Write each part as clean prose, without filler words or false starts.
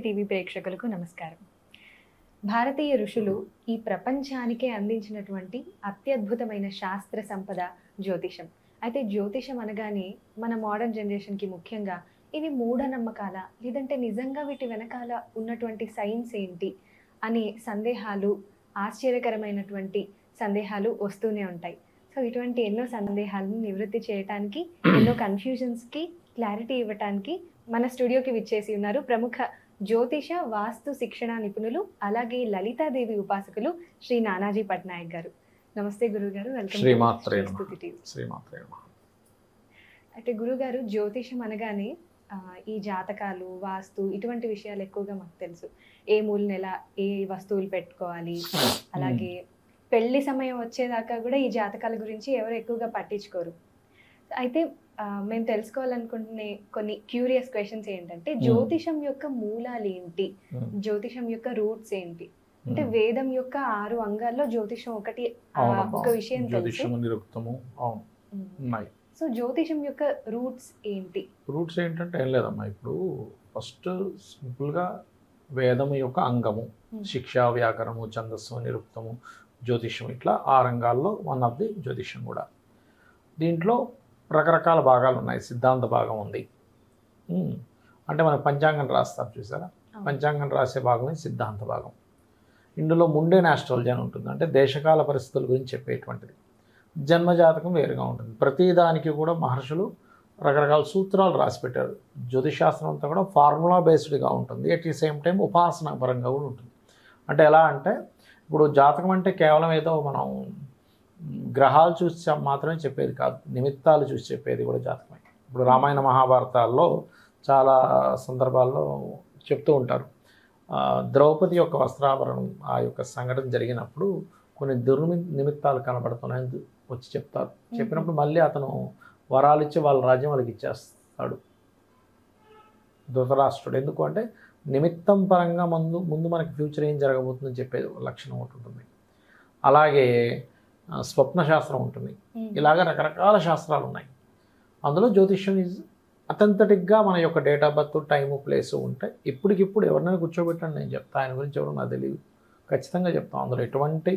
TV ప్రేక్షకులకు నమస్కారం. భారతీయ ఋషులు ఈ ప్రపంచానికే అందించినటువంటి అత్యద్భుతమైన శాస్త్ర సంపద జ్యోతిషం. అయితే జ్యోతిషం అనగానే మన మోడర్న్ జనరేషన్కి ముఖ్యంగా ఇవి మూఢనమ్మకాల, లేదంటే నిజంగా వీటి వెనకాల ఉన్నటువంటి సైన్స్ ఏంటి అనే సందేహాలు, ఆశ్చర్యకరమైనటువంటి సందేహాలు వస్తూనే ఉంటాయి. సో ఇటువంటి ఎన్నో సందేహాలను నివృత్తి చేయడానికి, ఎన్నో కన్ఫ్యూజన్స్కి క్లారిటీ ఇవ్వటానికి మన స్టూడియోకి విచ్చేసి ఉన్నారు ప్రముఖ జ్యోతిష వాస్తు శిక్షణ నిపుణులు, అలాగే లలితాదేవి ఉపాసకులు శ్రీ నానాజీ పట్నాయక్ గారు. నమస్తే గురుగారు, వెల్కమ్. అయితే గురుగారు, జ్యోతిషం అనగానే ఈ జాతకాలు, వాస్తు ఇటువంటి విషయాలు ఎక్కువగా మాకు తెలుసు. ఏ మూల నెల ఏ వస్తువులు పెట్టుకోవాలి, అలాగే పెళ్లి సమయం వచ్చేదాకా కూడా ఈ జాతకాల గురించి ఎవరు ఎక్కువగా పట్టించుకోరు. అయితే మేము తెలుసుకోవాలనుకుంటున్న కొన్ని క్యూరియస్ క్వశ్చన్స్ ఏంటంటే, జ్యోతిషం యొక్క మూలాలు ఏంటి, జ్యోతిషం యొక్క రూట్స్ ఏంటి? అంటే వేదం యొక్క 6 అంగాల్లో జ్యోతిషం ఒకటి, ఒక విషయం తెలుసు. సో జ్యోతిషం యొక్క రూట్స్ ఏంటి? రూట్స్ ఏంటంటే ఏం లేదమ్మా, ఇప్పుడు ఫస్ట్ సింపుల్గా వేదం యొక్క అంగము, శిక్ష, వ్యాకరణము, ఛందస్సు, నిరుక్తము, జ్యోతిషం, ఇట్లా 6 రంగాల్లో వన్ ఆఫ్ ది జ్యోతిషం కూడా. దీంట్లో రకరకాల భాగాలు ఉన్నాయి. సిద్ధాంత భాగం ఉంది, అంటే మనకు పంచాంగం రాస్తారు చూసారా, పంచాంగం రాసే భాగమే సిద్ధాంత భాగం. ఇందులో ముండేన్ ఆస్ట్రాలజీ అని ఉంటుంది, అంటే దేశకాల పరిస్థితుల గురించి చెప్పేటువంటిది. జన్మజాతకం వేరుగా ఉంటుంది. ప్రతిదానికి కూడా మహర్షులు రకరకాల సూత్రాలు రాసిపెట్టారు. జ్యోతిశాస్త్రం అంతా కూడా ఫార్ములా బేస్డ్గా ఉంటుంది. అట్ ది సేమ్ టైం ఉపాసన పరంగా కూడా ఉంటుంది. అంటే ఎలా అంటే, ఇప్పుడు జాతకం అంటే కేవలం ఏదో మనం గ్రహాలు చూసి మాత్రమే చెప్పేది కాదు, నిమిత్తాలు చూసి చెప్పేది కూడా జాతకమే. ఇప్పుడు రామాయణ మహాభారతాల్లో చాలా సందర్భాల్లో చెప్తూ ఉంటారు, ద్రౌపది యొక్క వస్త్రాభరణం ఆ యొక్క సంఘటన జరిగినప్పుడు కొన్ని నిమిత్తాలు కనబడుతున్నాయని వచ్చి చెప్తారు. చెప్పినప్పుడు మళ్ళీ అతను వరాలు ఇచ్చి వాళ్ళ రాజ్యం వాళ్ళకి ఇచ్చేస్తాడు ధృతరాష్ట్రుడు. ఎందుకు అంటే నిమిత్తం పరంగా ముందు మనకి ఫ్యూచర్ ఏం జరగబోతుందని చెప్పేది లక్షణం ఒకటి ఉంటుంది. అలాగే స్వప్న శాస్త్రం ఉంటుంది. ఇలాగ రకరకాల శాస్త్రాలు ఉన్నాయి. అందులో జ్యోతిష్యం ఈజ్ అథెంటిక్గా మన యొక్క date of birth, time, place ఉంటాయి. ఇప్పటికిప్పుడు ఎవరినైనా కూర్చోబెట్టండి, నేను చెప్తాను. ఆయన గురించి ఎవరు నాకు తెలియదు, ఖచ్చితంగా చెప్తాను. అందులో ఎటువంటి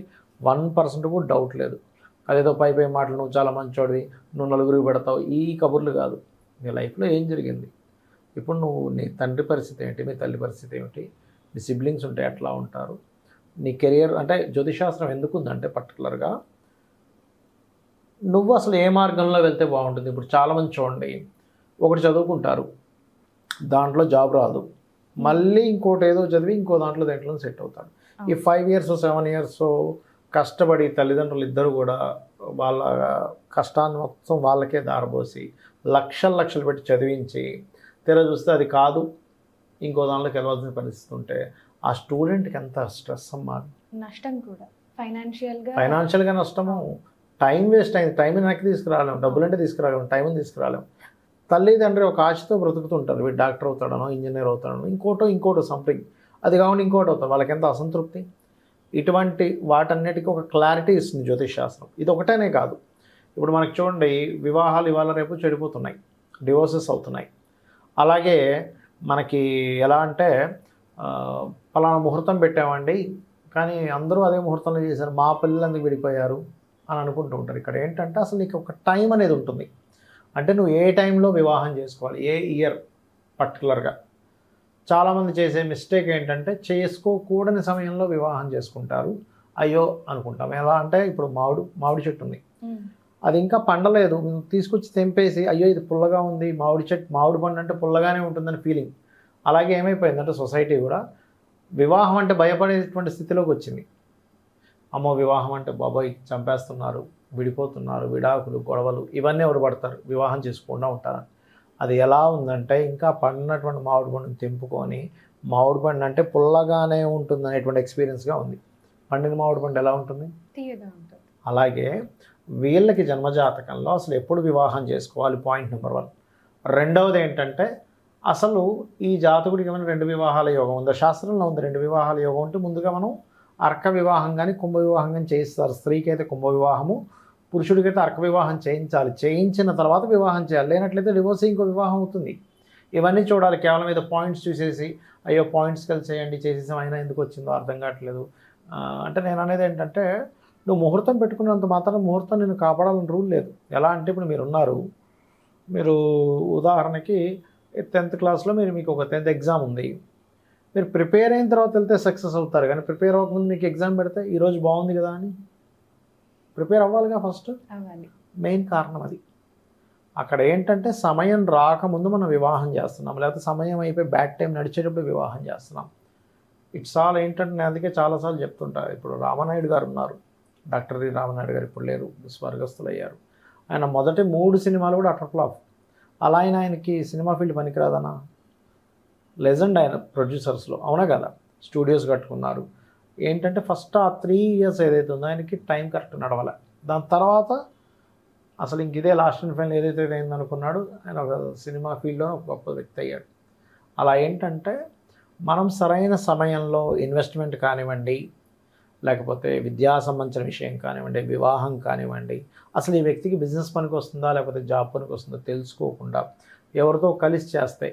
1% కూడా డౌట్ లేదు. అదేదో పై మాటలు, నువ్వు చాలా మంచోడివి, నువ్వు నలుగురికి పెడతావు, ఈ కబుర్లు కాదు. నీ లైఫ్లో ఏం జరిగింది, ఇప్పుడు నువ్వు నీ తండ్రి పరిస్థితి ఏంటి, మీ తల్లి పరిస్థితి ఏమిటి, నీ సిబ్లింగ్స్ ఉంటే ఎట్లా ఉంటారు, నీ కెరియర్. అంటే జ్యోతిశాస్త్రం ఎందుకు ఉందంటే పర్టికులర్గా నువ్వు అసలు ఏ మార్గంలో వెళ్తే బాగుంటుంది. ఇప్పుడు చాలామంది చూడండి, ఒకటి చదువుకుంటారు, దాంట్లో జాబ్ రాదు, మళ్ళీ ఇంకోటి ఏదో చదివి ఇంకో దేంట్లో సెట్ అవుతాడు. ఈ 5 years 7 years కష్టపడి తల్లిదండ్రులు ఇద్దరు కూడా వాళ్ళ కష్టాన్ని మొత్తం వాళ్ళకే దారబోసి లక్షలు పెట్టి చదివించి తెర చూస్తే అది కాదు, ఇంకో దాంట్లోకి వెళ్ళాల్సిన పరిస్థితి ఉంటే ఆ స్టూడెంట్కి ఎంత స్ట్రెస్ అమ్మా, నష్టం కూడా, ఫైనాన్షియల్గా నష్టము, టైం వేస్ట్ అయింది. టైం వెనక్కి తీసుకురాలేము, డబ్బులు అంటే తీసుకురాలేము, టైంని తీసుకురాలేము. తల్లిదండ్రి ఒక ఆశతో బ్రతుకుతుంటారు, వీడు డాక్టర్ అవుతాడనో, ఇంజనీర్ అవుతాడనో, ఇంకోటో సంథింగ్, అది కాకుండా ఇంకోటి అవుతాడు, వాళ్ళకి ఎంత అసంతృప్తి. ఇటువంటి వాటన్నిటికీ ఒక క్లారిటీ ఇస్తుంది జ్యోతిష్ శాస్త్రం. ఇది ఒకటేనే కాదు, ఇప్పుడు మనకి చూడండి, వివాహాలు ఇవాళ రేపు చెడిపోతున్నాయి, డివోర్సెస్ అవుతున్నాయి. అలాగే మనకి ఎలా అంటే, పలానా ముహూర్తం పెట్టామండి, కానీ అందరూ అదే ముహూర్తంలో చేశారు, మా పిల్లలు ఎందుకు విడిపోయారు అని అనుకుంటూ ఉంటారు. ఇక్కడ ఏంటంటే అసలు నీకు ఒక టైం అనేది ఉంటుంది. అంటే నువ్వు ఏ టైంలో వివాహం చేసుకోవాలి, ఏ ఇయర్ పర్టికులర్గా. చాలామంది చేసే మిస్టేక్ ఏంటంటే, చేసుకోకూడని సమయంలో వివాహం చేసుకుంటారు. అయ్యో అనుకుంటాం. ఎలా అంటే, ఇప్పుడు మామిడి చెట్టు ఉంది, అది ఇంకా పండలేదు, తీసుకొచ్చి తెంపేసి అయ్యో ఇది పుల్లగా ఉంది, మామిడి పండు అంటే పుల్లగానే ఉంటుందని ఫీలింగ్. అలాగే ఏమైపోయిందంటే సొసైటీ కూడా వివాహం అంటే భయపడేటువంటి స్థితిలోకి వచ్చింది. అమ్మో వివాహం అంటే బాబాయ్ చంపేస్తున్నారు, విడిపోతున్నారు, విడాకులు, గొడవలు, ఇవన్నీ ఎవరు పడతారు, వివాహం చేసుకుండా ఉంటారు. అది ఎలా ఉందంటే, ఇంకా పండినటువంటి మామిడి పండుని తెంపుకొని, మామిడి పండు అంటే పుల్లగానే ఉంటుంది అనేటువంటి ఎక్స్పీరియన్స్గా ఉంది. పండిన మామిడి పండు ఎలా ఉంటుంది, తీయగా ఉంటుంది. అలాగే వీళ్ళకి జన్మజాతకంలో అసలు ఎప్పుడు వివాహం చేసుకోవాలి, పాయింట్ నెంబర్ 1. రెండవది ఏంటంటే, అసలు ఈ జాతకుడికి ఏమైనా 2 వివాహాల యోగం ఉందా, శాస్త్రంలో ఉంది. 2 వివాహాల యోగం ఉంటే ముందుగా మనం అర్క వివాహం కానీ కుంభ వివాహం కానీ చేయిస్తారు. స్త్రీకి అయితే కుంభ వివాహము, పురుషుడికైతే అర్క వివాహం చేయించాలి. చేయించిన తర్వాత వివాహం చేయాలి, లేనట్లయితే డివోర్స్ ఇంకో వివాహం అవుతుంది. ఇవన్నీ చూడాలి. కేవలం ఏదో పాయింట్స్ చూసేసి అయ్యో పాయింట్స్ కలిసేయండి చేసేసాం అయినా ఎందుకు వచ్చిందో అర్థం కావట్లేదు. అంటే నేను అనేది ఏంటంటే నువ్వు ముహూర్తం పెట్టుకున్నంత మాత్రం ముహూర్తం నేను కాపాడాలని రూల్ లేదు. ఎలా అంటే ఇప్పుడు మీరు ఉదాహరణకి 10th క్లాస్లో మీకు ఒక 10th ఎగ్జామ్ ఉంది. మీరు ప్రిపేర్ అయిన తర్వాత వెళ్తే సక్సెస్ అవుతారు, కానీ ప్రిపేర్ అవ్వకముందు మీకు ఎగ్జామ్ పెడితే ఈరోజు బాగుంది కదా అని ప్రిపేర్ అవ్వాలిగా ఫస్ట్. మెయిన్ కారణం అది. అక్కడ ఏంటంటే సమయం రాకముందు మనం వివాహం చేస్తున్నాం, లేకపోతే సమయం అయిపోయి బ్యాడ్ టైం నడిచేటప్పుడు వివాహం చేస్తున్నాం. ఇట్స్ ఆల్ ఏంటంటే నేను అందుకే చాలాసార్లు చెప్తుంటారు. ఇప్పుడు రామనాయుడు గారు ఉన్నారు, డాక్టర్ వి రామనాయుడు గారు ఇప్పుడు లేరు, స్వర్గస్థులు అయ్యారు. ఆయన మొదటి 3 సినిమాలు కూడా అటర్ ఫ్లాప్. అలా ఆయనకి సినిమా ఫీల్డ్ పనికిరాదనా? లెజెండ్ ఆయన ప్రొడ్యూసర్స్లో, అవునా కదా? స్టూడియోస్ కట్టుకున్నారు. ఏంటంటే ఫస్ట్ ఆ 3 years ఏదైతే ఉందో ఆయనకి టైం కరెక్ట్ నడవాలి. దాని తర్వాత అసలు ఇంక ఇదే లాస్ట్ అండ్ ఫైనల్ ఏదైతే అయిందనుకున్నాడు ఆయన ఒక సినిమా ఫీల్డ్లో ఒక గొప్ప వ్యక్తి అయ్యాడు. అలా ఏంటంటే మనం సరైన సమయంలో ఇన్వెస్ట్మెంట్ కానివ్వండి, లేకపోతే విద్యా సంబంధించిన విషయం కానివ్వండి, వివాహం కానివ్వండి, అసలు ఈ వ్యక్తికి బిజినెస్ పనికి వస్తుందా లేకపోతే జాబ్ పనికి వస్తుందో తెలుసుకోకుండా ఎవరితో కలిసి చేస్తే,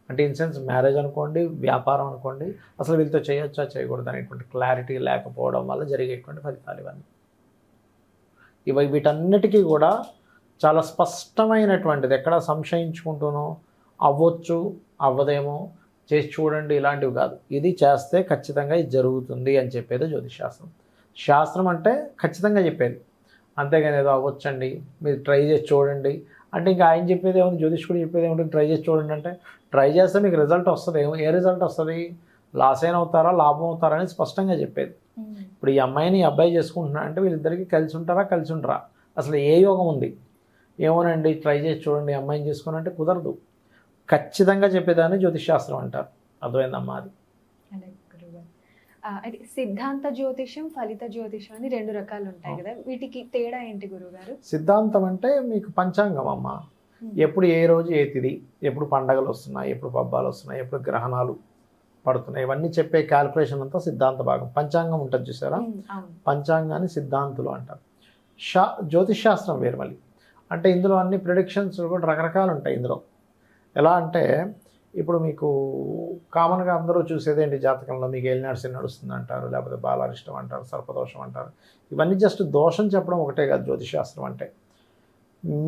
అంటే ఇన్ సెన్స్ మ్యారేజ్ అనుకోండి, వ్యాపారం అనుకోండి, అసలు వీళ్ళతో చేయొచ్చా చేయకూడదు అనేటువంటి క్లారిటీ లేకపోవడం వల్ల జరిగేటువంటి ఫలితాలు ఇవన్నీ. వీటన్నిటికీ కూడా చాలా స్పష్టమైనటువంటిది, ఎక్కడ సంశయించుకుంటూనో అవ్వచ్చు అవ్వదేమో చేసి చూడండి ఇలాంటివి కాదు. ఇది చేస్తే ఖచ్చితంగా ఇది జరుగుతుంది అని చెప్పేది జ్యోతిషాస్త్రం. శాస్త్రం అంటే ఖచ్చితంగా చెప్పేది, అంతేగాని ఏదో అవ్వచ్చండి మీరు ట్రై చేసి చూడండి అంటే ఇంకా ఆయన చెప్పేది ఏముంది, జ్యోతిష్కుడు చెప్పేది ఏముంటుంది, ట్రై చేసి చూడండి అంటే ట్రై చేస్తే మీకు రిజల్ట్ వస్తుంది. ఏ రిజల్ట్ వస్తుంది? లాస్ అయిన అవుతారా లాభం అవుతారా అని స్పష్టంగా చెప్పేది. ఇప్పుడు ఈ అమ్మాయిని ఈ అబ్బాయి చేసుకుంటున్నా అంటే వీళ్ళిద్దరికి కలిసి ఉంటారా కలిసి ఉంటారా, అసలు ఏ యోగం ఉంది? ఏమోనండి ట్రై చేసి చూడండి అమ్మాయిని చేసుకుని అంటే కుదరదు. ఖచ్చితంగా చెప్పేదాన్ని జ్యోతిషాస్త్రం అంటారు. అర్థమైందమ్మా? అది అయితే సిద్ధాంత జ్యోతిషం, ఫలిత జ్యోతిషం అని 2 రకాలు ఉంటాయి కదా, వీటికి తేడా ఏంటి గురువుగారు? సిద్ధాంతం అంటే మీకు పంచాంగం అమ్మ. ఎప్పుడు ఏ రోజు ఏ తిథి, ఎప్పుడు పండగలు వస్తున్నాయి, ఎప్పుడు పబ్బాలు వస్తున్నాయి, ఎప్పుడు గ్రహణాలు పడుతున్నాయి, ఇవన్నీ చెప్పే క్యాల్కులేషన్ అంతా సిద్ధాంత భాగం. పంచాంగం ఉంటుంది చూసారా, పంచాంగాన్ని సిద్ధాంతులు అంటారు. జ్యోతిషాస్త్రం వేరు మళ్ళీ. అంటే ఇందులో అన్ని ప్రిడిక్షన్స్ కూడా రకరకాలు ఉంటాయి ఇందులో. ఎలా అంటే ఇప్పుడు మీకు కామన్గా అందరూ చూసేది ఏంటి, జాతకంలో మీకు ఏలినాడ్సి నడుస్తుంది అంటారు, లేకపోతే బాలారిష్టం అంటారు, సర్పదోషం అంటారు. ఇవన్నీ జస్ట్ దోషం చెప్పడం ఒకటే కాదు జ్యోతిషాస్త్రం అంటే.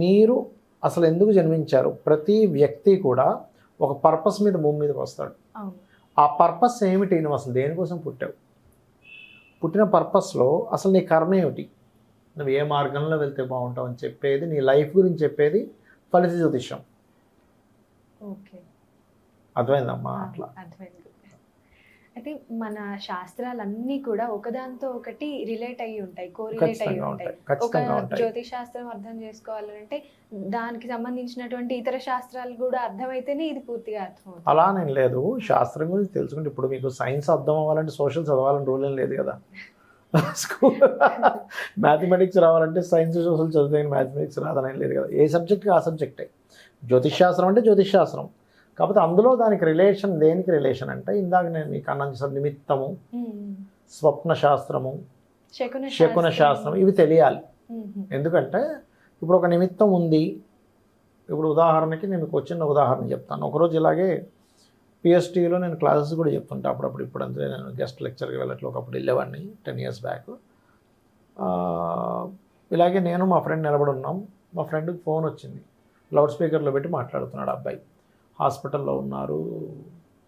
మీరు అసలు ఎందుకు జన్మించారు, ప్రతి వ్యక్తి కూడా ఒక పర్పస్ మీద భూమి మీదకి వస్తాడు. ఆ పర్పస్ ఏమిటి, నువ్వు అసలు దేనికోసం పుట్టావు, పుట్టిన పర్పస్లో అసలు నీ కర్మ ఏమిటి, నువ్వు ఏ మార్గంలో వెళ్తే బాగుంటావు అని చెప్పేది, నీ లైఫ్ గురించి చెప్పేది ఫలిత జ్యోతిషం. ఓకే, అర్థమైందమ్మా? అట్లా అర్థమైంది. అయితే మన శాస్త్రాలన్నీ కూడా ఒకదాంతో ఒకటి రిలేట్ అయ్యి ఉంటాయి, కోరిలేట్ అయ్యి ఉంటాయి. ఒక జ్యోతిష్ శాస్త్రం అర్థం చేసుకోవాలంటే దానికి సంబంధించినటువంటి ఇతర శాస్త్రాలు కూడా అర్థమైతేనే ఇది పూర్తిగా అర్థం. అలానేం లేదు, శాస్త్రం గురించి తెలుసుకుంటే ఇప్పుడు మీకు సైన్స్ అర్థం అవ్వాలంటే సోషల్ చదవాలని రూల్ ఏం లేదు కదా. మ్యాథమెటిక్స్ రావాలంటే సైన్స్ సోషల్ చదివితే మ్యాథమెటిక్స్ రాదనేం లేదు కదా. ఏ సబ్జెక్ట్కి ఆ సబ్జెక్టే. జ్యోతిష్ శాస్త్రం అంటే జ్యోతిష్ శాస్త్రం, కాకపోతే అందులో దానికి రిలేషన్, దేనికి రిలేషన్ అంటే ఇందాక నేను మీకు అన్నాను సార్, నిమిత్తము, స్వప్న శాస్త్రము, శకున శాస్త్రం, ఇవి తెలియాలి. ఎందుకంటే ఇప్పుడు ఒక నిమిత్తం ఉంది. ఇప్పుడు ఉదాహరణకి నేను మీకు వచ్చిన ఉదాహరణ చెప్తాను. ఒకరోజు ఇలాగే పిఎస్టీలో నేను క్లాసెస్ కూడా చెప్తుంటా అప్పుడప్పుడు. ఇప్పుడు అంతే నేను గెస్ట్ లెక్చర్కి వెళ్ళట్లు ఒకప్పుడు వెళ్ళేవాడిని 10 years బ్యాక్. ఇలాగే నేను మా ఫ్రెండ్ నిలబడి ఉన్నాం. మా ఫ్రెండ్కి ఫోన్ వచ్చింది, లౌడ్ స్పీకర్లో పెట్టి మాట్లాడుతున్నాడు. అబ్బాయి హాస్పిటల్లో ఉన్నారు,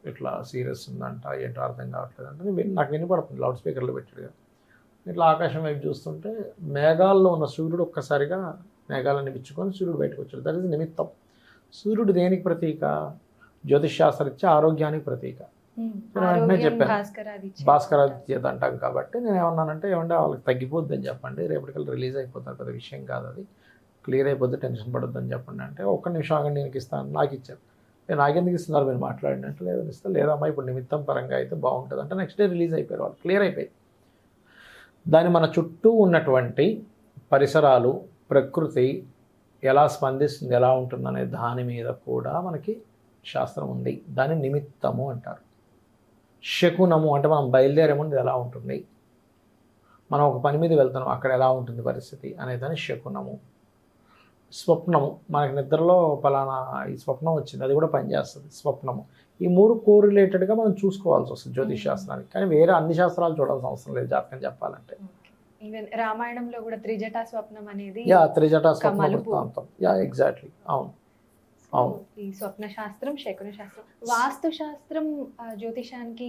ఇట్లా సీరియస్ ఉందంట, ఏంటో అర్థం కావట్లేదు అంటే నాకు వినపడుతుంది, లౌడ్ స్పీకర్లో పెట్టాడు. ఇట్లా ఆకాశం వైపు చూస్తుంటే మేఘాల్లో ఉన్న సూర్యుడు ఒక్కసారిగా మేఘాలను విచ్చుకొని సూర్యుడు బయటకు వచ్చాడు. దట్ ఈస్ నిమిత్తం. సూర్యుడు దేనికి ప్రతీక? జ్యోతిష్ శాస్త్రరీత్యా ఆరోగ్యానికి ప్రతీక. వెంటనే చెప్పాను, భాస్కరాదిత్యత అంటాం కాబట్టి నేను ఏమన్నానంటే, ఏమంటే వాళ్ళకి తగ్గిపోద్దని చెప్పండి, రేపటికల్లా రిలీజ్ అయిపోతారు, పెద్ద విషయం కాదు, అది క్లియర్ అయిపోద్ది, టెన్షన్ పడొద్దని చెప్పండి అంటే, ఒక్క నిమిషం ఆగండి నేను ఇస్తాను, నాకు ఇచ్చారు. నేను నాకెందుకు ఇస్తున్నారు మీరు మాట్లాడండి అంటే, లేదని ఇస్తా. లేదమ్మా ఇప్పుడు నిమిత్తం పరంగా అయితే బాగుంటుంది అంటే నెక్స్ట్ డే రిలీజ్ అయిపోయారు వాళ్ళు, క్లియర్ అయిపోయి. దాని మన చుట్టూ ఉన్నటువంటి పరిసరాలు, ప్రకృతి ఎలా స్పందిస్తుంది, ఎలా ఉంటుందనే దాని మీద కూడా మనకి శాస్త్రం ఉంది. దాన్ని నిమిత్తము అంటారు. శకునము అంటే మనం బయలుదేరేముందు ఎలా ఉంటుంది, మనం ఒక పని మీద వెళ్తున్నాం అక్కడ ఎలా ఉంటుంది పరిస్థితి అనేదాన్ని శకునము. స్వప్నము, మనకి నిద్రలో పలానా ఈ స్వప్నం వచ్చింది, అది కూడా పనిచేస్తుంది స్వప్నము. ఈ 3 కోరిలేటెడ్గా మనం చూసుకోవాల్సి వస్తుంది జ్యోతిష్ శాస్త్రానికి. కానీ వేరే అన్ని శాస్త్రాలు చూడాల్సిన అవసరం లేదు జాతకం చెప్పాలంటే. ఈవెన్ రామాయణంలో కూడా త్రిజటా స్వప్నం అనేది త్రిజటా స్వప్న మలుపు. వృత్తాంతం. ఎగ్జాక్ట్లీ, అవును. అవును. ఈ స్వప్న శాస్త్రం, శకున శాస్త్రం, వాస్తు శాస్త్రం జ్యోతిషానికి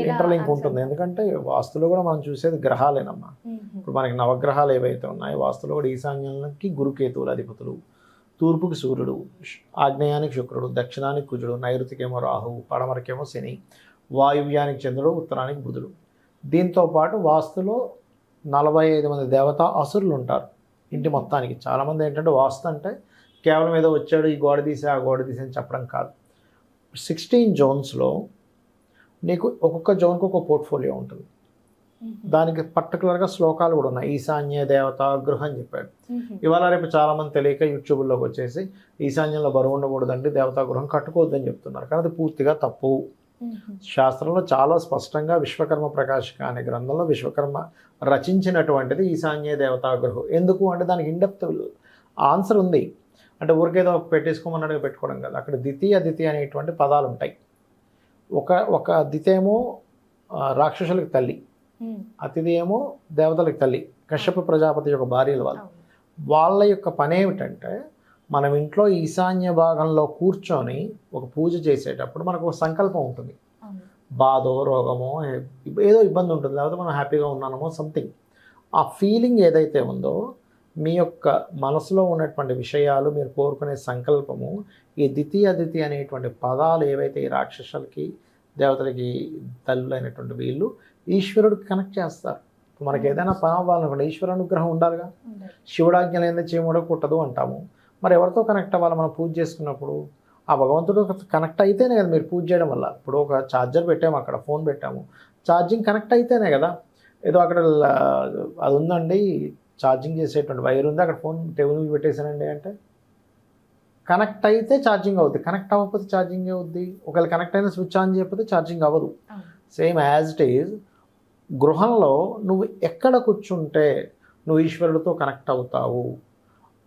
ఇంటర్లింక్ ఉంటుంది. ఎందుకంటే వాస్తులో కూడా మనం చూసేది గ్రహాలేనమ్మా. ఇప్పుడు మనకి నవగ్రహాలు ఏవైతే ఉన్నాయో వాస్తులో కూడా ఈశాన్యానికి గురుకేతువులు అధిపతులు, తూర్పుకి సూర్యుడు, ఆగ్నేయానికి శుక్రుడు, దక్షిణానికి కుజుడు, నైరుతికేమో రాహువు, పడమరకేమో శని, వాయువ్యానికి చంద్రుడు, ఉత్తరానికి బుధుడు. దీంతో పాటు వాస్తులో 45 మంది దేవతా అసురులు ఉంటారు ఇంటి మొత్తానికి. చాలామంది ఏంటంటే వాస్తు అంటే కేవలం ఏదో వచ్చాడు ఈ గోడ తీసి ఆ గోడ తీసి అని చెప్పడం కాదు. 16 జోన్స్లో నీకు ఒక్కొక్క జోన్కి ఒక పోర్ట్ఫోలియో ఉంటుంది. దానికి పర్టికులర్గా శ్లోకాలు కూడా ఉన్నాయి. ఈశాన్య దేవతా గృహం అని చెప్పాడు. ఇవాళ రేపు చాలామంది తెలియక యూట్యూబ్లోకి వచ్చేసి ఈశాన్యంలో బరువు ఉండకూడదండి, దేవతా గృహం కట్టుకోవద్దని చెప్తున్నారు. కానీ అది పూర్తిగా తప్పు. శాస్త్రంలో చాలా స్పష్టంగా విశ్వకర్మ ప్రకాశిక అనే గ్రంథంలో విశ్వకర్మ రచించినటువంటిది ఈశాన్య దేవతా గృహం. ఎందుకు అంటే దానికి ఇండెప్త్ ఆన్సర్ ఉంది. అంటే ఊరికేదో పెట్టేసుకోమన్నట్టుగా పెట్టుకోవడం కదా. అక్కడ ద్వితీయ అనేటువంటి పదాలు ఉంటాయి. ఒక దితేమో రాక్షసులకు తల్లి, అతిథి ఏమో దేవతలకు తల్లి, కశ్యప ప్రజాపతి యొక్క భార్యలు వాళ్ళ యొక్క పని ఏమిటంటే మనం ఇంట్లో ఈశాన్య భాగంలో కూర్చొని ఒక పూజ చేసేటప్పుడు మనకు ఒక సంకల్పం ఉంటుంది. బాధో రోగమో ఏదో ఇబ్బంది ఉంటుంది, లేకపోతే మనం హ్యాపీగా ఉన్నామో సంథింగ్. ఆ ఫీలింగ్ ఏదైతే ఉందో మీ యొక్క మనసులో ఉన్నటువంటి విషయాలు, మీరు కోరుకునే సంకల్పము, ఈ ద్వితీయ అనేటువంటి పదాలు ఏవైతే ఈ రాక్షసులకి దేవతలకి తల్లులైనటువంటి వీళ్ళు ఈశ్వరుడికి కనెక్ట్ చేస్తారు. మనకి ఏదైనా పని అవ్వాలనుకోండి ఈశ్వర అనుగ్రహం ఉండాలిగా. శివుడాజ్ఞ లేని చీముడ కుట్టదు అంటాము. మరి ఎవరితో కనెక్ట్ అవ్వాలి మనం పూజ చేసుకున్నప్పుడు? ఆ భగవంతుడు కనెక్ట్ అయితేనే కదా మీరు పూజ చేయడం వల్ల. ఇప్పుడు ఒక ఛార్జర్ పెట్టాము, అక్కడ ఫోన్ పెట్టాము, ఛార్జింగ్ కనెక్ట్ అయితేనే కదా. ఏదో అక్కడ అది ఉందండి ఛార్జింగ్ చేసేటువంటి వైర్ ఉంది, అక్కడ ఫోన్ టేబుల్ మీద పెట్టేసానండి అంటే కనెక్ట్ అయితే ఛార్జింగ్ అవుద్ది, కనెక్ట్ అవ్వకపోతే ఛార్జింగ్ అవుద్ది. ఒకవేళ కనెక్ట్ అయిన స్విచ్ ఆన్ చేయకపోతే ఛార్జింగ్ అవ్వదు. సేమ్ యాజ్ ఇట్ ఈజ్ గృహంలో నువ్వు ఎక్కడ కూర్చుంటే నువ్వు ఈశ్వరుడితో కనెక్ట్ అవుతావు.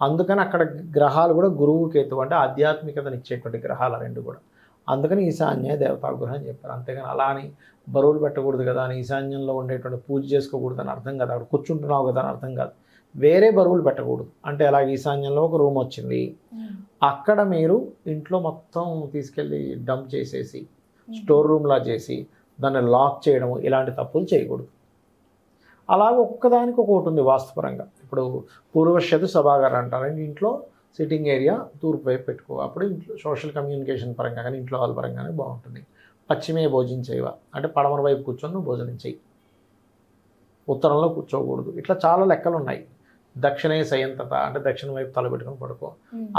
అందుకని అక్కడ గ్రహాలు కూడా గురువు కేతు అంటే ఆధ్యాత్మికతను ఇచ్చేటువంటి గ్రహాలు రెండు కూడా. అందుకని ఈశాన్య దేవతా గృహం అని చెప్పారు. అంతేగాని అలా అని బరువులు పెట్టకూడదు కదా అని ఈశాన్యంలో ఉండేటువంటి పూజ చేసుకోకూడదు అని అర్థం కాదు. అక్కడ కూర్చుంటున్నావు కదా అని అర్థం కాదు. వేరే బరువులు పెట్టకూడదు అంటే అలాగే ఈశాన్యంలో ఒక రూమ్ వచ్చింది, అక్కడ మీరు ఇంట్లో మొత్తం తీసుకెళ్ళి డంప్ చేసేసి స్టోర్ రూమ్లా చేసి దాన్ని లాక్ చేయడం ఇలాంటి తప్పులు చేయకూడదు. అలాగే ఒక్కదానికి ఒకటి ఉంది వాస్తుపరంగా. ఇప్పుడు పూర్వశతు సభాగారు అంటారు, ఇంట్లో సిట్టింగ్ ఏరియా తూర్పు వైపు పెట్టుకో, అప్పుడు ఇంట్లో సోషల్ కమ్యూనికేషన్ పరంగా కానీ ఇంట్లో వాళ్ళ పరంగానే బాగుంటుంది. పశ్చిమే భోజనం చేయవ అంటే పడమర వైపు కూర్చొని నువ్వు భోజనం చేయి, ఉత్తరంలో కూర్చోకూడదు. ఇట్లా చాలా లెక్కలు ఉన్నాయి. దక్షిణే సయంతత అంటే దక్షిణ వైపు తలబెట్టుకొని పడుకో.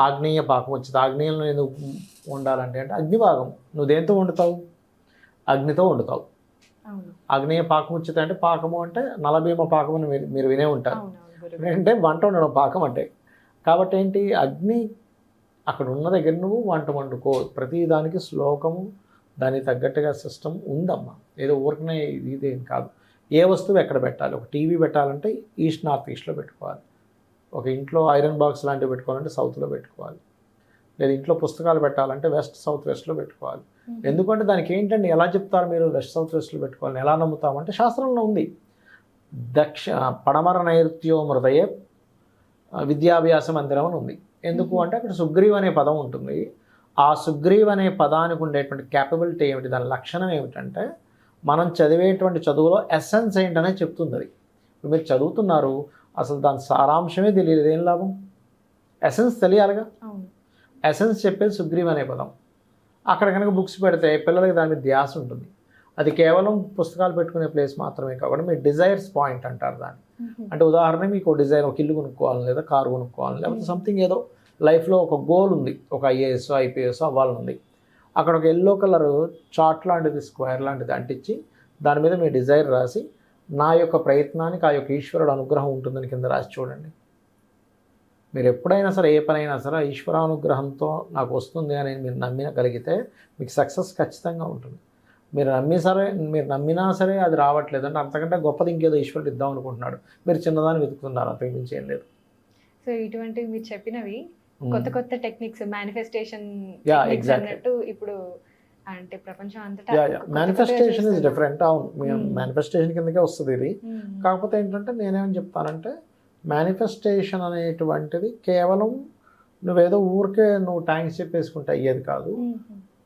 ఆగ్నేయ పాకం వచ్చింది, ఆగ్నేయంలో ఎందుకు వండాలంటే అంటే అగ్నిభాగం, నువ్వు దేంతో వండుతావు? అగ్నితో వండుతావు. ఆగ్నేయ పాకం వచ్చింది అంటే పాకము అంటే నలభీమ పాకం అని మీరు వినే ఉంటారు. అంటే వంట ఉండడం పాకం అంటే. కాబట్టి ఏంటి, అగ్ని అక్కడ ఉన్న దగ్గర నువ్వు వంట వండుకో. ప్రతి దానికి శ్లోకము దానికి తగ్గట్టుగా సిస్టమ్ ఉందమ్మా. ఏదో ఊరికనే ఇదేం కాదు. ఏ వస్తువు ఎక్కడ పెట్టాలి? ఒక టీవీ పెట్టాలంటే ఈస్ట్ నార్త్ ఈస్ట్లో పెట్టుకోవాలి. ఒక ఇంట్లో ఐరన్ బాక్స్ లాంటివి పెట్టుకోవాలంటే సౌత్లో పెట్టుకోవాలి. లేదా ఇంట్లో పుస్తకాలు పెట్టాలంటే వెస్ట్ సౌత్ వెస్ట్లో పెట్టుకోవాలి. ఎందుకంటే దానికి ఏంటంటే ఎలా చెప్తారు మీరు వెస్ట్ సౌత్ వెస్ట్లో పెట్టుకోవాలని ఎలా నమ్ముతామంటే శాస్త్రంలో ఉంది. పడమర నైరుత్యో మృదయే విద్యాభ్యాస మందిరం అని ఉంది. ఎందుకు అంటే అక్కడ సుగ్రీవ్ అనే పదం ఉంటుంది. ఆ సుగ్రీవ్ అనే పదానికి ఉండేటువంటి క్యాపబిలిటీ ఏమిటి, దాని లక్షణం ఏమిటంటే మనం చదివేటువంటి చదువులో ఎసెన్స్ ఏంటనే చెప్తుంది. అది మీరు చదువుతున్నారు, అసలు దాని సారాంశమే తెలియదు, ఏం లాభం? ఎసెన్స్ తెలియాలిగా. ఎసెన్స్ చెప్పేది సుగ్రీవ్ అనే పదం. అక్కడ కనుక బుక్స్ పెడితే పిల్లలకి దాని మీద ధ్యాస ఉంటుంది. అది కేవలం పుస్తకాలు పెట్టుకునే ప్లేస్ మాత్రమే కాకుండా మీ డిజైర్స్ పాయింట్ అంటారు దాన్ని. అంటే ఉదాహరణ మీకు డిజైర్, ఒక ఇల్లు కొనుక్కోవాలని, లేదా కారు కొనుక్కోవాలని, లేకపోతే సంథింగ్ ఏదో లైఫ్లో ఒక గోల్ ఉంది, ఒక ఐఏఎస్ ఐపీఎస్ అవ్వాలని ఉంది. అక్కడ ఒక ఎల్లో కలర్ చార్ట్ లాంటిది స్క్వేర్ లాంటిది అంటించి దాని మీద మీ డిజైర్ రాసి నా యొక్క ప్రయత్నానికి ఆ యొక్క ఈశ్వరుడు అనుగ్రహం ఉంటుందని కింద రాసి చూడండి. మీరు ఎప్పుడైనా సరే ఏ పనైనా సరే ఈశ్వరానుగ్రహంతో నాకు వస్తుంది అని మీరు నమ్మగలిగితే మీకు సక్సెస్ ఖచ్చితంగా ఉంటుంది. మీరు నమ్మినా సరే అది రావట్లేదు అంటే అంతకంటే గొప్పది ఇంకేదో ఈశ్వరుడు ఇద్దాం అనుకుంటున్నాడు, మీరు చిన్నదాన్ని వెతుకుతున్నారు, అంతకుమించి ఏం లేదు. సో ఇటువంటివి మీరు చెప్పినవి Mm. కొత్త కొత్త టెక్నిక్స్, మేనిఫెస్టేషన్ Yeah, exactly. అన్నట్టు ఇప్పుడు అంటే ప్రపంచం అంతటా యా మేనిఫెస్టేషన్ ఇస్ డిఫరెంట్. అవును, Mm. మేనిఫెస్టేషన్ కిందకే వస్తుంది ఇది. కాకపోతే ఏంటంటే నేనేమని చెప్తానంటే మేనిఫెస్టేషన్ అనేటువంటిది కేవలం నువ్వేదో ఊరికే నువ్వు థ్యాంక్స్ చెప్పేసుకుంటే అయ్యేది కాదు.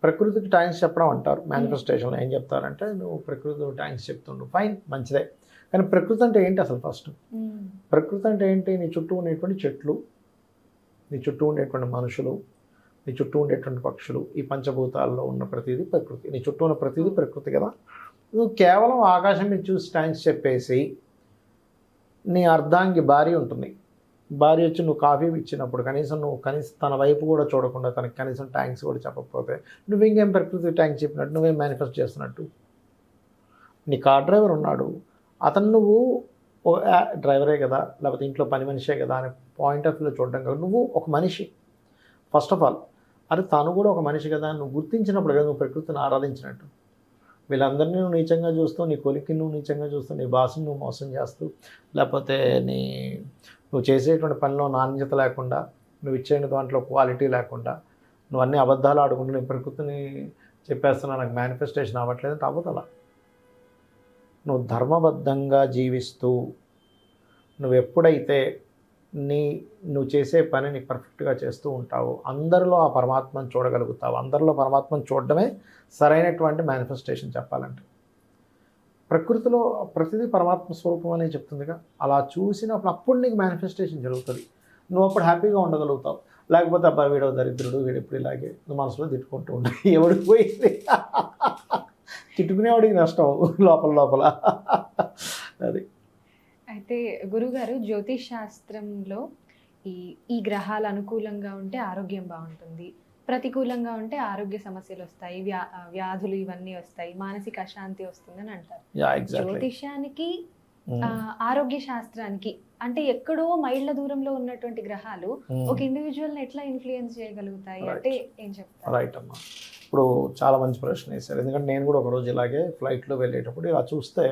ప్రకృతికి థ్యాంక్స్ చెప్పడం అంటారు మేనిఫెస్టేషన్లో. ఏం చెప్తారంటే నువ్వు ప్రకృతికి థ్యాంక్స్ చెప్తుండు, ఫైన్, మంచిదే. కానీ ప్రకృతి అంటే ఏంటి అసలు? ఫస్ట్ ప్రకృతి అంటే ఏంటి? నీ చుట్టూ ఉండేటువంటి చెట్లు, నీ చుట్టూ ఉండేటువంటి మనుషులు, నీ చుట్టూ ఉండేటువంటి పక్షులు, ఈ పంచభూతాల్లో ఉన్న ప్రతిదీ ప్రకృతి. నీ చుట్టూ ఉన్న ప్రతిదీ ప్రకృతి కదా. నువ్వు కేవలం ఆకాశం మీద చూసి థ్యాంక్స్ చెప్పేసి నీ అర్ధాంగి భార్య ఉంటుంది, భార్య వచ్చి నువ్వు కాఫీ ఇచ్చినప్పుడు కనీసం తన వైపు కూడా చూడకుండా తనకి కనీసం థ్యాంక్స్ కూడా చెప్పకపోతే నువ్వు ఇంకేం ప్రకృతి థ్యాంక్స్ చెప్పినట్టు, నువ్వేం మేనిఫెస్ట్ చేస్తున్నట్టు? నీ కార్ డ్రైవర్ ఉన్నాడు, అతను నువ్వు డ్రైవరే కదా, లేకపోతే ఇంట్లో పని మనిషే కదా అనే పాయింట్ ఆఫ్ వ్యూలో చూడడం కాదు. నువ్వు ఒక మనిషి ఫస్ట్ ఆఫ్ ఆల్. అది తను కూడా ఒక మనిషి కదా నువ్వు గుర్తించినప్పుడు కదా నువ్వు ప్రకృతిని ఆరాధించినట్టు. వీళ్ళందరినీ నువ్వు నీచంగా చూస్తూ, నీ కొలిక్కి నువ్వు నీచంగా చూస్తూ, నీ బాస్ని నువ్వు మోసం చేస్తూ, లేకపోతే నువ్వు చేసేటువంటి పనిలో నాణ్యత లేకుండా, నువ్వు ఇచ్చే దాంట్లో క్వాలిటీ లేకుండా, నువ్వు అన్ని అబద్ధాలు ఆడుకుంటూ నీ ప్రకృతిని చెప్పేస్తున్నా నాకు మేనిఫెస్టేషన్ అవ్వట్లేదంటే అవ్వదు. అలా నువ్వు ధర్మబద్ధంగా జీవిస్తూ నువ్వు ఎప్పుడైతే నువ్వు చేసే పనిని పర్ఫెక్ట్గా చేస్తూ ఉంటావు, అందరిలో ఆ పరమాత్మను చూడగలుగుతావు. అందరిలో పరమాత్మను చూడడమే సరైనటువంటి మేనిఫెస్టేషన్ చెప్పాలంటే. ప్రకృతిలో ప్రతిదీ పరమాత్మ స్వరూపం అనే చెప్తుందిగా. అలా చూసినప్పుడు అప్పుడు నీకు మేనిఫెస్టేషన్ జరుగుతుంది. నువ్వు అప్పుడు హ్యాపీగా ఉండగలుగుతావు. లేకపోతే అబ్బాయి వీడో దరిద్రుడు, వీడు ఎప్పుడు ఇలాగే నువ్వు మనసులో తిట్టుకుంటూ ఉంటావు. ఎవడికి పోయింది? తిట్టుకునేవాడికి నష్టం లోపల. అది. అయితే గురుగారు, జ్యోతిష్ శాస్త్రంలో ఈ గ్రహాలు అనుకూలంగా ఉంటే ఆరోగ్యం బాగుంటుంది, ప్రతికూలంగా ఉంటే ఆరోగ్య సమస్యలు వస్తాయి, వ్యాధులు ఇవన్నీ వస్తాయి, మానసిక అశాంతి వస్తుందని అంటారు. జ్యోతిష్యానికి ఆరోగ్య శాస్త్రానికి అంటే ఎక్కడో మైళ్ళ దూరంలో ఉన్నటువంటి గ్రహాలు ఒక ఇండివిజువల్ని ఎట్లా ఇన్ఫ్లుయెన్స్ చేయగలుగుతాయి అంటే ఏం చెప్తారు? రైట్ అమ్మా, ఇప్పుడు చాలా మంచి ప్రశ్న వేశారు. ఎందుకంటే నేను కూడా ఒకరోజు ఇలాగే ఫ్లైట్లో వెళ్ళేటప్పుడు ఇలా చూస్తే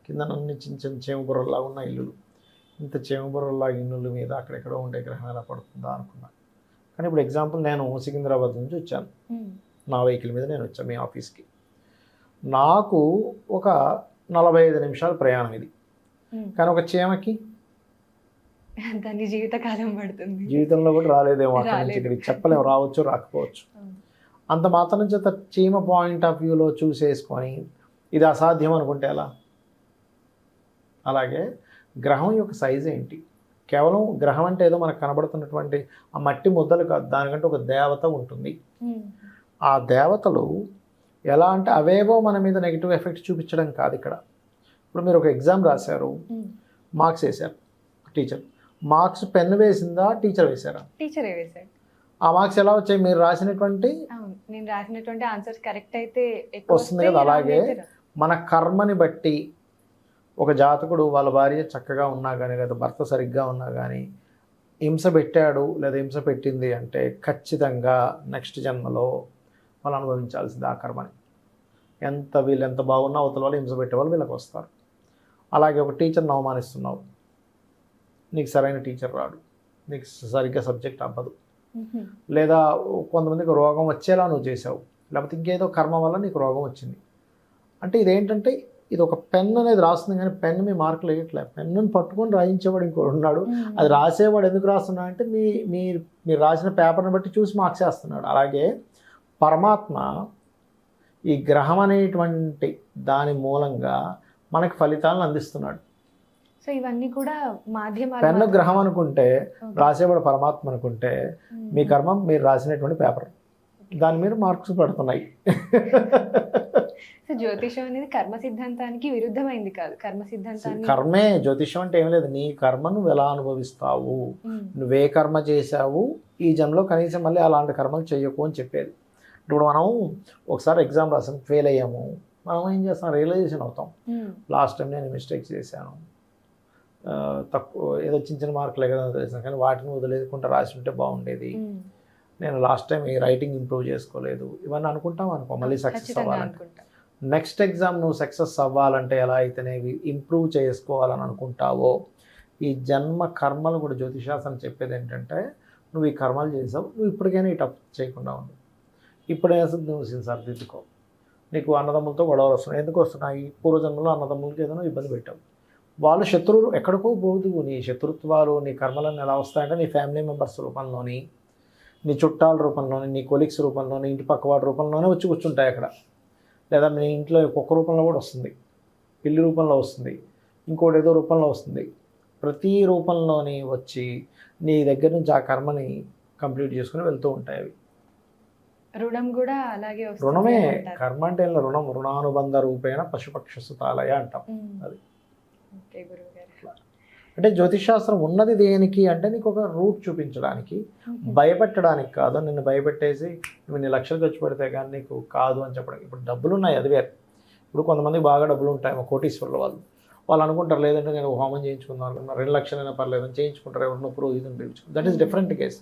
కింద అన్ని చిన్న చిన్న చేమబుర్రల్లాగా ఉన్న ఇల్లులు, ఇంత చేమబుర్రల్లాగా ఇల్లుల మీద అక్కడెక్కడో ఉండే గ్రహం ఎలా పడుతుందా అనుకున్నా. కానీ ఇప్పుడు ఎగ్జాంపుల్ నేను సికింద్రాబాద్ నుంచి వచ్చాను, నా వెహికల్ మీద నేను వచ్చాను మీ ఆఫీస్కి. నాకు ఒక 45 నిమిషాల ప్రయాణం ఇది. కానీ ఒక చీమకి దాని జీవితకాలం పడుతుంది, జీవితంలో కూడా రాలేదేమో అక్కడి నుంచి ఇక్కడికి, చెప్పలేము, రావచ్చు రాకపోవచ్చు. అంత మాత్రం చేత చీమ పాయింట్ ఆఫ్ వ్యూలో చూసేసుకొని ఇది అసాధ్యం అనుకుంటే ఎలా? అలాగే గ్రహం యొక్క సైజ్ ఏంటి? కేవలం గ్రహం అంటే ఏదో మనకు కనబడుతున్నటువంటి ఆ మట్టి ముద్దలు కాదు, దానికంటే ఒక దేవత ఉంటుంది. ఆ దేవతలు ఎలా అంటే అవేవో మన మీద నెగిటివ్ ఎఫెక్ట్ చూపించడం కాదు. ఇక్కడ ఇప్పుడు మీరు ఒక ఎగ్జామ్ రాశారు, మార్క్స్ వేశారు, టీచర్ మార్క్స్ పెన్ వేసిందా టీచర్ వేశారా? టీచరే వేశారు. ఆ మార్క్స్ ఎలా వచ్చాయి? మీరు రాసినటువంటి నేను రాసినటువంటి ఆన్సర్స్ కరెక్ట్ అయితే వస్తుంది కదా. అలాగే మన కర్మని బట్టి ఒక జాతకుడు వాళ్ళ భార్య చక్కగా ఉన్నా కానీ లేదా భర్త సరిగ్గా ఉన్నా కానీ హింస పెట్టాడు లేదా హింస పెట్టింది అంటే ఖచ్చితంగా నెక్స్ట్ జన్మలో వాళ్ళు అనుభవించాల్సింది ఆ కర్మని. వీళ్ళు ఎంత బాగున్నా అవతల వాళ్ళు హింస పెట్టే వాళ్ళు వీళ్ళకి వస్తారు. అలాగే ఒక టీచర్ని అవమానిస్తున్నావు, నీకు సరైన టీచర్ రాడు, నీకు సరిగ్గా సబ్జెక్ట్ అవ్వదు, లేదా కొంతమందికి రోగం వచ్చేలా నువ్వు చేసావు, లేకపోతే ఇంకేదో కర్మ వల్ల నీకు రోగం వచ్చింది. అంటే ఇదేంటంటే ఇది ఒక పెన్ అనేది రాస్తుంది కానీ పెన్ మీ మార్కులు వేయట్లేదు. పెన్నుని పట్టుకొని రాయించేవాడు ఇంకోటి ఉన్నాడు. అది రాసేవాడు ఎందుకు రాస్తున్నాడు అంటే మీరు రాసిన పేపర్ని బట్టి చూసి మార్క్స్ వేస్తున్నాడు. అలాగే పరమాత్మ ఈ గ్రహం అనేటువంటి దాని మూలంగా మనకి ఫలితాలను అందిస్తున్నాడు. సో ఇవన్నీ కూడా మాధ్యమాలు. పెన్ను గ్రహం అనుకుంటే రాసేవాడు పరమాత్మ అనుకుంటే మీ కర్మ మీరు రాసినటువంటి పేపర్, దాని మీద మార్క్స్ పడుతున్నాయి. సో జ్యోతిషం అనేది కర్మ సిద్ధాంతానికి విరుద్ధమైంది కాదు. కర్మ సిద్ధాంతాన్ని కర్మే జ్యోతిషం అంటే ఏం లేదు, నీ కర్మ నువ్వు ఎలా అనుభవిస్తావు, నువ్వే కర్మ చేసావు ఈ జన్మలో కనీసం మళ్ళీ అలాంటి కర్మలు చెయ్యకు అని చెప్పేది. ఇప్పుడు మనం ఒకసారి ఎగ్జామ్ రాసాం, ఫెయిల్ అయ్యాము, మనం ఏం చేస్తాం? రియలైజేషన్ అవుతాం, లాస్ట్ టైం నేను మిస్టేక్స్ చేశాను, తక్కువ ఏదో చిన్న చిన్న మార్కులే కదా తెలిసాను, కానీ వాటిని వదిలేకుండా రాసి ఉంటే బాగుండేది, నేను లాస్ట్ టైం ఈ రైటింగ్ ఇంప్రూవ్ చేసుకోలేదు, ఇవన్నీ అనుకుంటాం అనుకో. మళ్ళీ సక్సెస్ అవ్వాలంటే నెక్స్ట్ ఎగ్జామ్ నువ్వు సక్సెస్ అవ్వాలంటే ఎలా అయితేనేవి ఇంప్రూవ్ చేసుకోవాలని అనుకుంటావో ఈ జన్మ కర్మలు కూడా జ్యోతిషాస్త్రం చెప్పేది ఏంటంటే నువ్వు ఈ కర్మలు చేసావు, నువ్వు ఇప్పటికైనా ఈ తప్పు చేయకుండా ఉండు. ఇప్పుడే నువ్వు సరిదిద్దుకో. నీకు అన్నదమ్ములతో గొడవలు వస్తున్నాయి, ఎందుకు వస్తున్నాయి? పూర్వజన్మలో అన్నదమ్ములకి ఏదైనా ఇబ్బంది పెట్టావు. వాళ్ళు శత్రువులు ఎక్కడికో పోదు. నీ శత్రుత్వాలు నీ కర్మలను ఎలా వస్తాయంటే నీ ఫ్యామిలీ మెంబర్స్ రూపంలోని, నీ చుట్టాల రూపంలోని, నీ కొలీగ్స్ రూపంలోని, ఇంటి పక్కవాడి రూపంలోనే వచ్చి కూర్చుంటాయి అక్కడ. లేదా మీ ఇంట్లో ఒక్క రూపంలో కూడా వస్తుంది, పిల్లి రూపంలో వస్తుంది, ఇంకోటి ఏదో రూపంలో వస్తుంది. ప్రతి రూపంలోని వచ్చి నీ దగ్గర నుంచి ఆ కర్మని కంప్లీట్ చేసుకుని వెళ్తూ ఉంటాయి అవి. రుణం కూడా అలాగే వస్తుంది రుణమే అంటారు. కర్మ అంటే ఏం లేదు, రుణం రుణానుబంధ రూపేణ పశుపక్షసుతాలయ అంటాం. అది ఓకే గురువుగారు. అంటే జ్యోతిషాస్త్రం ఉన్నది దేనికి అంటే నీకు ఒక రూట్ చూపించడానికి, భయపెట్టడానికి కాదు. నిన్ను భయపెట్టేసి నువ్వు నీ లక్షలు ఖర్చు పెడితే కానీ నీకు కాదు అని చెప్పడం. ఇప్పుడు డబ్బులు ఉన్నాయి, అది వేరు. ఇప్పుడు కొంతమంది బాగా డబ్బులు ఉంటాయి, కోటీశ్వరుల వాళ్ళు అనుకుంటారు లేదంటే నేను హోమం చేయించుకుందాం అనుకున్నా, 2 లక్షలైనా పర్లేదని చేయించుకుంటారు, ఎవరినో పురోహితుని పిలుచుకుంటారు. That is different case.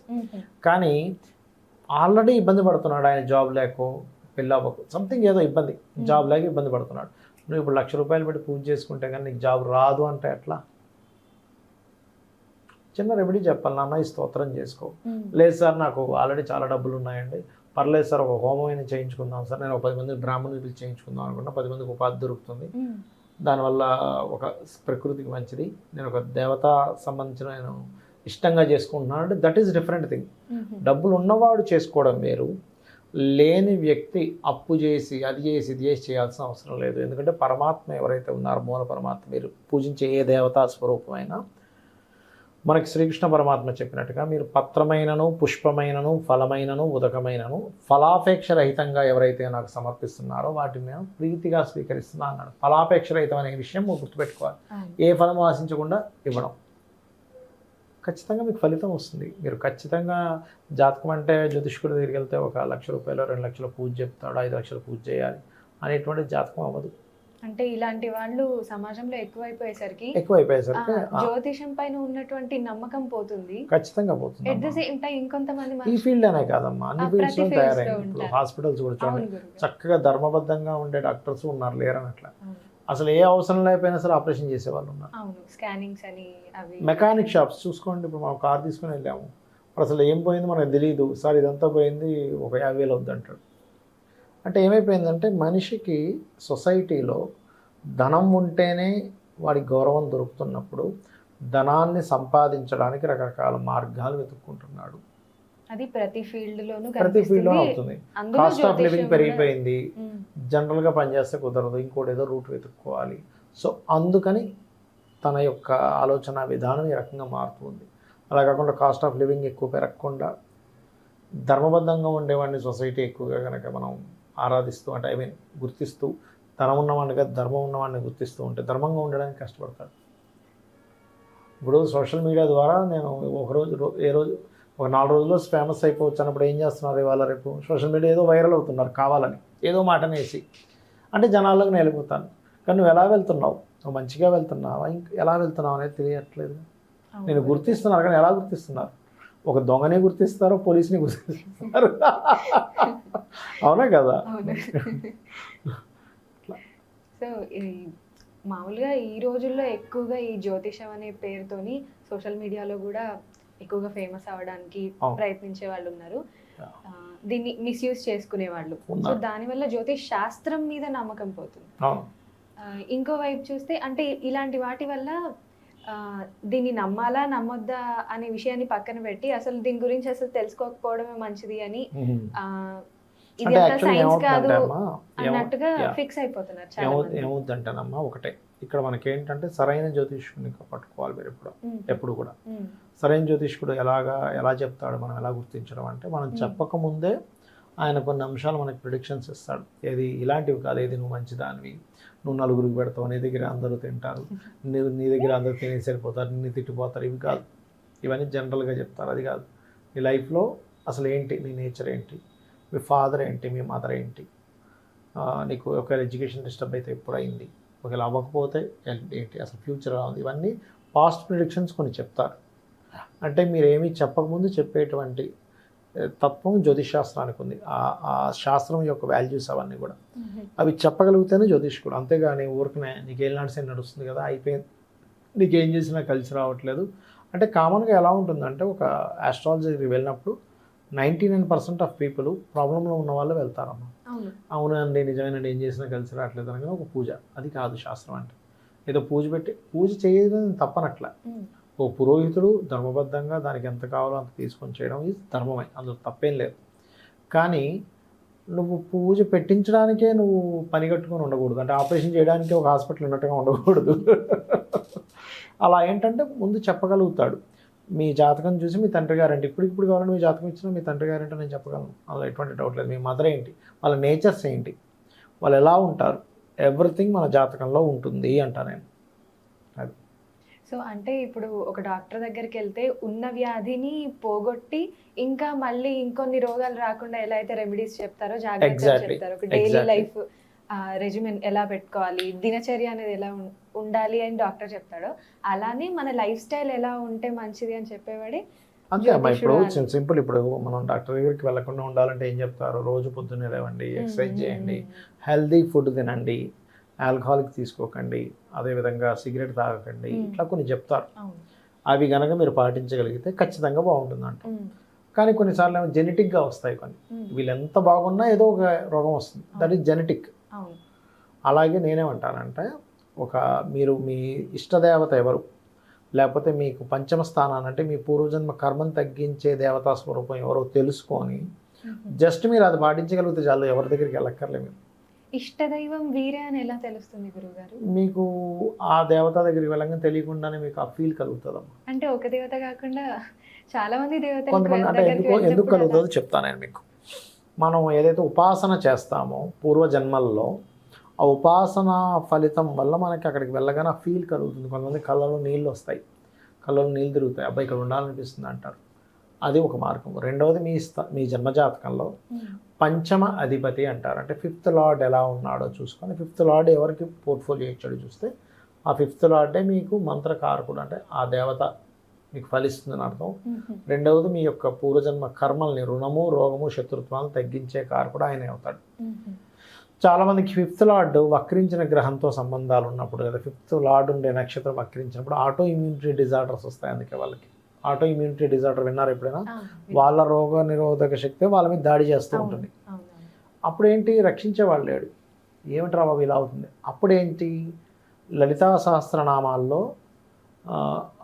కానీ ఆల్రెడీ ఇబ్బంది పడుతున్నాడు, ఆయన జాబ్ లేకో పెళ్ళవ్వకు సంథింగ్ ఏదో ఇబ్బంది, జాబ్ లేక ఇబ్బంది పడుతున్నాడు. నువ్వు ఇప్పుడు 1,00,000 రూపాయలు పెట్టి పూజ చేసుకుంటే కానీ నీకు జాబ్ రాదు అంటే ఎట్లా? చిన్న రెమెడీ చెప్పాలి, నాన్న ఈ స్తోత్రం చేసుకో. లేదు సార్ నాకు ఆల్రెడీ చాలా డబ్బులు ఉన్నాయండి, పర్లేదు సార్ ఒక హోమం అయినా చేయించుకుందాం సార్, నేను ఒక 10 మంది బ్రాహ్మణులు పిలిచి చేయించుకుందాం అనుకున్నా, 10 మందికి ఉపాధి దొరుకుతుంది, దానివల్ల ఒక ప్రకృతికి మంచిది, నేను ఒక దేవతా సంబంధించిన నేను ఇష్టంగా చేసుకుంటున్నాను అంటే దట్ ఈస్ డిఫరెంట్ థింగ్. డబ్బులు ఉన్నవాడు చేసుకోవడం వేరు, లేని వ్యక్తి అప్పు చేసి అది చేసి ఇది చేసి చేయాల్సిన అవసరం లేదు. ఎందుకంటే పరమాత్మ ఎవరైతే ఉన్నారో మూల పరమాత్మ, మీరు పూజించే ఏ దేవతా స్వరూపమైనా మనకి శ్రీకృష్ణ పరమాత్మ చెప్పినట్టుగా మీరు పత్రమైనను పుష్పమైనను ఫలమైనను ఉదకమైనను ఫలాపేక్ష రహితంగా ఎవరైతే నాకు సమర్పిస్తున్నారో వాటిని నేను ప్రీతిగా స్వీకరిస్తున్నా అన్నాడు. ఫలాపేక్ష రహితం అనే విషయం గుర్తుపెట్టుకోవాలి. ఏ ఫలం ఆశించకుండా ఇవ్వడం, ఖచ్చితంగా మీకు ఫలితం వస్తుంది. మీరు ఖచ్చితంగా జాతకం అంటే జ్యోతిష్కుడి దగ్గరికి వెళ్తే ఒక 1,00,000 రూపాయలు 2 లక్షల పూజ చెప్తాడు, 5 లక్షల పూజ చేయాలి అనేటువంటి జాతకం అవ్వదు. అంటే ఇలాంటి వాళ్ళు సమాజంలో ఎక్కువైపోయేసరికి జ్యోతిషం పైన ఉన్నటువంటి నమ్మకం పోతుంది, ఖచ్చితంగా పోతుంది. ఎట్ ద సేమ్ టైం ఇంకొంతమంది ఈ ఫీల్డ్ అనే కాదమ్మా, అన్ని ఫీల్డ్స్ లో తయారైంది. ఇప్పుడు హాస్పిటల్స్ కూడా చూడండి, చక్కగా ధర్మబద్ధంగా ఉండే డాక్టర్స్ ఉన్నారు, లేరని అట్లా. అసలు ఏ అవసరం లేకపోయినా సరే ఆపరేషన్ చేసే వాళ్ళు ఉన్నారు. మెకానిక్ షాప్స్ చూసుకోండి, ఇప్పుడు మనం కార్ తీసుకుని వెళ్ళాము, అసలు ఏం పోయింది మనకు తెలియదు, సార్ ఇదంతా పోయింది ఒక 50,000 అవుద్ది అంటాడు. అంటే ఏమైపోయిందంటే మనిషికి సొసైటీలో ధనం ఉంటేనే వాడికి గౌరవం దొరుకుతున్నప్పుడు ధనాన్ని సంపాదించడానికి రకరకాల మార్గాలు వెతుక్కుంటున్నాడు. అది ప్రతి ఫీల్డ్లోనూ అవుతుంది. కాస్ట్ ఆఫ్ లివింగ్ పెరిగిపోయింది, జనరల్గా పనిచేస్తే కుదరదు, ఇంకోటి ఏదో రూట్ వెతుక్కోవాలి. సో అందుకని తన యొక్క ఆలోచన విధానం ఈ రకంగా మారుతుంది. అలా కాకుండా కాస్ట్ ఆఫ్ లివింగ్ ఎక్కువ పెరగకుండా ధర్మబద్ధంగా ఉండేవాడిని సొసైటీ ఎక్కువగా కనుక మనం ఆరాధిస్తూ అంటే గుర్తిస్తూ, ధనం ఉన్నవాడిని ధర్మం ఉన్నవాడిని గుర్తిస్తూ ఉంటే ధర్మంగా ఉండడానికి కష్టపడతాడు. ఇప్పుడు సోషల్ మీడియా ద్వారా నేను ఏ రోజు ఒక 4 రోజుల్లో ఫేమస్ అయిపోవచ్చు అన్నప్పుడు ఏం చేస్తున్నారు ఇవాళ రేపు సోషల్ మీడియా ఏదో వైరల్ అవుతున్నారు కావాలని, ఏదో మాటనేసి, అంటే జనాల్లోకి నేను వెళ్ళిపోతాను. కానీ నువ్వు ఎలా వెళ్తున్నావు, నువ్వు మంచిగా వెళ్తున్నావా, ఎలా వెళ్తున్నావు అనేది తెలియట్లేదు. నేను గుర్తిస్తున్నారు కానీ ఎలా గుర్తిస్తున్నారు? ఒక దొంగని గుర్తిస్తారు, పోలీసుని గుర్తిస్తారు. అవునా కదా? సో మామూలుగా ఈ రోజుల్లో ఎక్కువగా ఈ జ్యోతిషం అనే పేరుతోని సోషల్ మీడియాలో కూడా ఎక్కువగా ఫేమస్ అవ్వడానికి ప్రయత్నించే వాళ్ళు ఉన్నారు, దీన్ని మిస్యూజ్ చేసుకునే వాళ్ళు. సో దానివల్ల జ్యోతిష్ శాస్త్రం మీద నమ్మకం పోతుంది. ఇంకో వైపు చూస్తే అంటే ఇలాంటి వాటి వల్ల దీన్ని నమ్మాలా నమ్మొద్దా అనే విషయాన్ని పక్కన పెట్టి అసలు దీని గురించి అసలు తెలుసుకోకపోవడమే మంచిది అని ఇదంతా సైన్స్ కాదు అన్నట్టుగా ఫిక్స్ అయిపోతున్నారు. ఏమవుద్దంటేనమ్మా ఒకటే, ఇక్కడ మనకేంటంటే సరైన జ్యోతిష్కుని పట్టుకోవాలి మీరు ఎప్పుడు కూడా. సరైన జ్యోతిష్కుడు ఎలా చెప్తాడు, మనం ఎలా గుర్తించడం అంటే మనం చెప్పకముందే ఆయన కొన్ని అంశాలు మనకి ప్రిడిక్షన్స్ ఇస్తాడు. ఏది ఇలాంటివి కాదు, ఏది నువ్వు మంచిదానివి, నువ్వు నలుగురికి పెడతావు, నీ దగ్గర అందరూ తింటారు, నీ దగ్గర అందరూ తినేసి వెళ్ళిపోతారు, నిన్ను తిట్టిపోతారు, ఇవి కాదు. ఇవన్నీ జనరల్గా చెప్తారు. అది కాదు, నీ లైఫ్లో అసలు ఏంటి, నీ నేచర్ ఏంటి, మీ ఫాదర్ ఏంటి, మీ మదర్ ఏంటి, నీకు ఒకవేళ ఎడ్యుకేషన్ డిస్టర్బ్ అయితే ఎప్పుడు అయింది, ఒకవేళ అవ్వకపోతే ఏంటి, అసలు ఫ్యూచర్ ఎలా ఉంది, ఇవన్నీ పాస్ట్ ప్రిడిక్షన్స్ కొన్ని చెప్తారు. అంటే మీరు ఏమీ చెప్పకముందు చెప్పేటువంటి తత్వం జ్యోతిషాస్త్రానికి ఉంది. ఆ శాస్త్రం యొక్క వాల్యూస్ అవన్నీ కూడా అవి చెప్పగలిగితేనే జ్యోతిష్కుడు. అంతేగాని ఊరికనే నీకు ఏళ్ళనాటి నడుస్తుంది కదా అయిపోయింది నీకు ఏం చేసినా కలిసి రావట్లేదు. అంటే కామన్గా ఎలా ఉంటుందంటే ఒక ఆస్ట్రాలజీకి వెళ్ళినప్పుడు 99% ఆఫ్ పీపుల్ ప్రాబ్లంలో ఉన్న వాళ్ళు వెళ్తారమ్మా. అవునండి నిజమేనండి ఏం చేసినా కలిసి రావట్లేదు అనగానే ఒక పూజ, అది కాదు శాస్త్రం అంటే. ఏదో పూజ పెట్టి పూజ చేయడం తప్పనట్ల. ఓ పురోహితుడు ధర్మబద్ధంగా దానికి ఎంత కావాలో అంత తీసుకొని చేయడం ఇది ధర్మమే, అందులో తప్పేం లేదు. కానీ నువ్వు పూజ పెట్టించడానికే నువ్వు పని కట్టుకొని ఉండకూడదు. అంటే ఆపరేషన్ చేయడానికే ఒక హాస్పిటల్ ఉన్నట్టుగా ఉండకూడదు. అలా ఏంటంటే ముందు చెప్పగలుగుతాడు. మీ జాతకం చూసి మీ తండ్రి గారంటే ఇప్పుడు కావాలంటే మీ జాతకం ఇచ్చినా మీ తండ్రి గారంటే నేను చెప్పగలను, అందులో ఎటువంటి డౌట్ లేదు. మీ మదర్ ఏంటి, వాళ్ళ నేచర్స్ ఏంటి, వాళ్ళు ఎలా ఉంటారు, ఎవ్రీథింగ్ మన జాతకంలో ఉంటుంది అంటా నేను. అది సో అంటే ఇప్పుడు ఒక డాక్టర్ దగ్గరికి వెళ్తే ఉన్న వ్యాధిని పోగొట్టి ఇంకా మళ్ళీ ఇంకొన్ని రోగాలు రాకుండా ఎలా అయితే రెమెడీస్ చెప్తారో జాగ్రత్తలు చెప్తారు, ఒక డైలీ లైఫ్ రెజిమెన్ ఎలా పెట్టుకోవాలి, దినచర్య అనేది ఎలా ఉండాలి అని డాక్టర్ చెప్తాడో, అలానే మన లైఫ్ స్టైల్ ఎలా ఉంటే మంచిది అని చెప్పేవాడి. అంతే అమ్మా. ఇప్పుడు సింపుల్, ఇప్పుడు మనం డాక్టర్ దగ్గరికి వెళ్ళకుండా ఉండాలంటే ఏం చెప్తారు, రోజు పొద్దున్నే లేవండి, ఎక్సర్సైజ్ చేయండి, హెల్దీ ఫుడ్ తినండి, ఆల్కహాలిక్ తీసుకోకండి, అదేవిధంగా సిగరెట్ తాగకండి, ఇట్లా కొన్ని చెప్తారు. అవి కనుక మీరు పాటించగలిగితే ఖచ్చితంగా బాగుంటుందంట. కానీ కొన్నిసార్లు ఏమో జెనెటిక్గా వస్తాయి కొన్ని. వీళ్ళు ఎంత బాగున్నా ఏదో ఒక రోగం వస్తుంది, దట్ ఈస్ జెనెటిక్. అలాగే నేనేమంటానంటే మీరు మీ ఇష్టదేవత ఎవరు, లేకపోతే మీకు పంచమ స్థానాన్ని అంటే మీ పూర్వజన్మ కర్మను తగ్గించే దేవతా స్వరూపం ఎవరో తెలుసుకొని జస్ట్ మీరు అది పాటించగలిగితే చాలు, ఎవరి దగ్గరికి వెళ్ళక్కర్లేదు. మీరు ఇష్టదైవం వీరే అని ఎలా తెలుస్తుంది గురువుగారు? మీకు ఆ దేవత దగ్గరికి వెళ్ళగానే తెలియకుండానే మీకు ఆ ఫీల్ కలుగుతుందమ్మా. అంటే ఒక దేవత కాకుండా చాలా మంది దేవతలు కొంతమంది, అంటే ఎందుకు కలుగుతుందో చెప్తాను నేను మీకు. మనం ఏదైతే ఉపాసన చేస్తామో పూర్వజన్మల్లో, ఆ ఉపాసన ఫలితం వల్ల మనకి అక్కడికి వెళ్ళగానే ఆ ఫీల్ కలుగుతుంది. కొంతమంది కళ్ళలో నీళ్ళు వస్తాయి, కళ్ళలో నీళ్ళు తిరుగుతాయి, అబ్బాయి ఇక్కడ ఉండాలనిపిస్తుంది అంటారు. అది ఒక మార్గం. రెండవది మీ జన్మజాతకంలో పంచమ అధిపతి అంటారు. అంటే 5th లార్డ్ ఎలా ఉన్నాడో చూసుకొని, 5th లార్డ్ ఎవరికి పోర్ట్ఫోలియో ఇచ్చాడో చూస్తే ఆ 5th లార్డే మీకు మంత్రకారకుడు, అంటే ఆ దేవత మీకు ఫలిస్తుందని అర్థం. రెండవది మీ యొక్క పూర్వజన్మ కర్మల్ని, రుణము రోగము శత్రుత్వాలను తగ్గించే కారకుడు ఆయనే అవుతాడు. చాలామందికి 5th లార్డ్ వక్రించిన గ్రహంతో సంబంధాలు ఉన్నప్పుడు, లేదా 5th లార్డ్ ఉండే నక్షత్రం వక్రించినప్పుడు ఆటో ఇమ్యూనిటీ డిజార్డర్స్ వస్తాయి. అందుకే వాళ్ళకి ఆటో ఇమ్యూనిటీ డిజార్డర్ విన్నారు ఎప్పుడైనా? వాళ్ళ రోగ నిరోధక శక్తి వాళ్ళ మీద దాడి చేస్తూ ఉంటుంది. అప్పుడేంటి, రక్షించేవాళ్ళు లేడు, ఏమిటి రా బాబు ఇలా అవుతుంది. అప్పుడేంటి, లలితా సహస్రనామాల్లో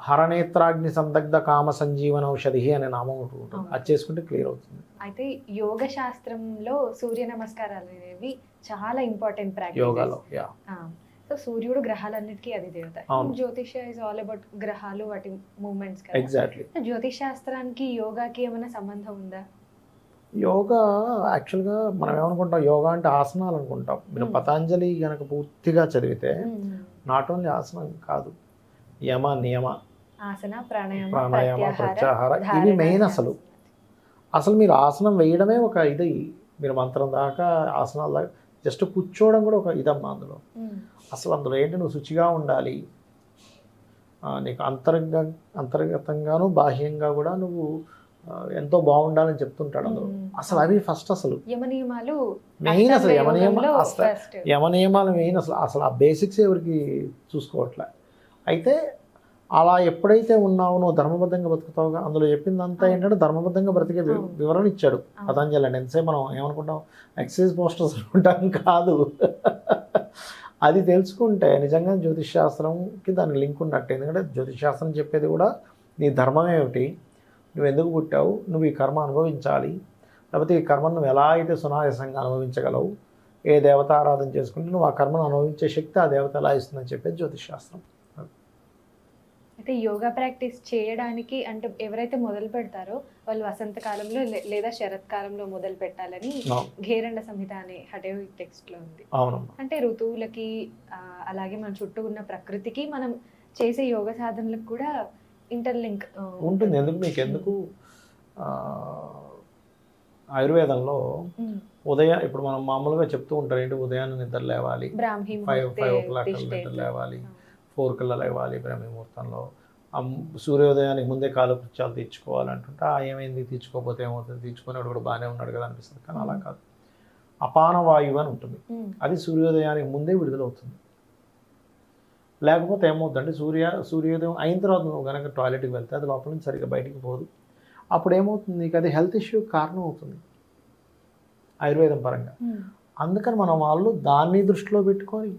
హరనేత్రాగ్ని సందగ్ధ కామ సంజీవన ఔషధి అనే నామం ఉంటుంది, అది చేసుకుంటే క్లియర్ అవుతుంది. అయితే యోగ శాస్త్రంలో సూర్య నమస్కారాలు అనేవి చాలా ఇంపార్టెంట్ ప్రాక్టీస్ యోగాలో. సో సూర్యుడు గ్రహాలన్నిటికీ అది దేవత. జ్యోతిష్య ఇస్ ఆల్ అబౌట్ గ్రహాలు, వాటి మూమెంట్స్. ఎగ్జాక్ట్లీ. జ్యోతిష్ శాస్త్రానికి యోగాకి ఏమైనా సంబంధం ఉందా? యోగా యాక్చువల్గా మనం ఏమనుకుంటాం, యోగా అంటే ఆసనాలు అనుకుంటాం. మీరు పతాంజలి కనుక పూర్తిగా చదివితే నాట్ ఓన్లీ ఆసనం కాదు, యమ నియమ, ఆసన ప్రాణాయామ ప్రత్యాహార, ఇవి మెయిన్. అసలు మీరు ఆసనం వేయడమే ఒక ఇది. మీరు మంత్రం దాకా ఆసనాల దాకా జస్ట్ కూర్చోవడం కూడా ఒక ఇదమ్మా అందులో. అసలు అందులో ఏంటి, నువ్వు శుచిగా ఉండాలి, నీకు అంతర్గతంగాను బాహ్యంగా కూడా నువ్వు ఎంతో బాగుండాలని చెప్తుంటాడు అందులో. అసలు అవి ఫస్ట్, అసలు యమనియమాలు మెయిన్. అసలు యమనియమాలు మెయిన్. అసలు ఆ బేసిక్స్ ఎవరికి చూసుకోవట్లే. అయితే అలా ఎప్పుడైతే ఉన్నావు, నువ్వు ధర్మబద్ధంగా బతుకుతావుగా, అందులో చెప్పిందంతా ఏంటంటే ధర్మబద్ధంగా బ్రతికే వివరణ ఇచ్చాడు పతంజలి. అండి ఎంతసేపు మనం ఏమనుకుంటాం, ఎక్సైజ్ పోస్టర్స్ అనుకుంటాం, కాదు. అది తెలుసుకుంటే నిజంగా జ్యోతిష్ శాస్త్రంకి దానికి లింక్ ఉన్నట్టు. ఎందుకంటే జ్యోతిష్ శాస్త్రం చెప్పేది కూడా నీ ధర్మం ఏమిటి, నువ్వు ఎందుకు పుట్టావు, నువ్వు ఈ కర్మ అనుభవించాలి, లేకపోతే ఈ కర్మను నువ్వు ఎలా అయితే సునాయాసంగా అనుభవించగలవు, ఏ దేవత ఆరాధన చేసుకుంటే నువ్వు ఆ కర్మను అనుభవించే శక్తి ఆ దేవత ఎలా ఇస్తుందని చెప్పేది జ్యోతిష్ శాస్త్రం. అయితే యోగా ప్రాక్టీస్ చేయడానికి అంటే ఎవరైతే మొదలు పెడతారో వాళ్ళు వసంతకాలంలో లేదా శరత్కాలంలో మొదలు పెట్టాలని ఘేరండ సంహిత అనే హఠయోగి టెక్స్ట్ లో ఉంది. అంటే ఋతువులకి అలాగే మన చుట్టూ ఉన్న ప్రకృతికి మనం చేసే యోగ సాధనలకు కూడా ఇంటర్లింక్ ఉంటుంది. ఎందుకు ఆయుర్వేదంలో ఇప్పుడు మనం మామూలుగా చెప్తూ ఉంటారు ఏంటి, ఉదయాన్నే నిద్ర లేవాలి, 5 o'clock నిద్ర లేవాలి, 4 కల్లా లేవాలి బ్రాహ్మీ ముహూర్తంలో, సూర్యోదయానికి ముందే కాలకృత్యాలు తీర్చుకోవాలంటుంటే ఏమైంది, తీర్చుకోకపోతే ఏమవుతుంది, తీర్చుకునేవాడు కూడా బాగానే ఉన్నాడు కదా అనిపిస్తుంది. కానీ అలా కాదు. అపాన వాయువు అని ఉంటుంది, అది సూర్యోదయానికి ముందే విడుదలవుతుంది. లేకపోతే ఏమవుతుందంటే సూర్యోదయం అయిన తర్వాత నువ్వు కనుక టాయిలెట్కి వెళ్తే అది లోపల నుంచి సరిగ్గా బయటికి పోదు. అప్పుడు ఏమవుతుంది, నీకు అది హెల్త్ ఇష్యూ కారణం అవుతుంది ఆయుర్వేదం పరంగా. అందుకని మనం వాళ్ళు దాన్ని దృష్టిలో పెట్టుకొని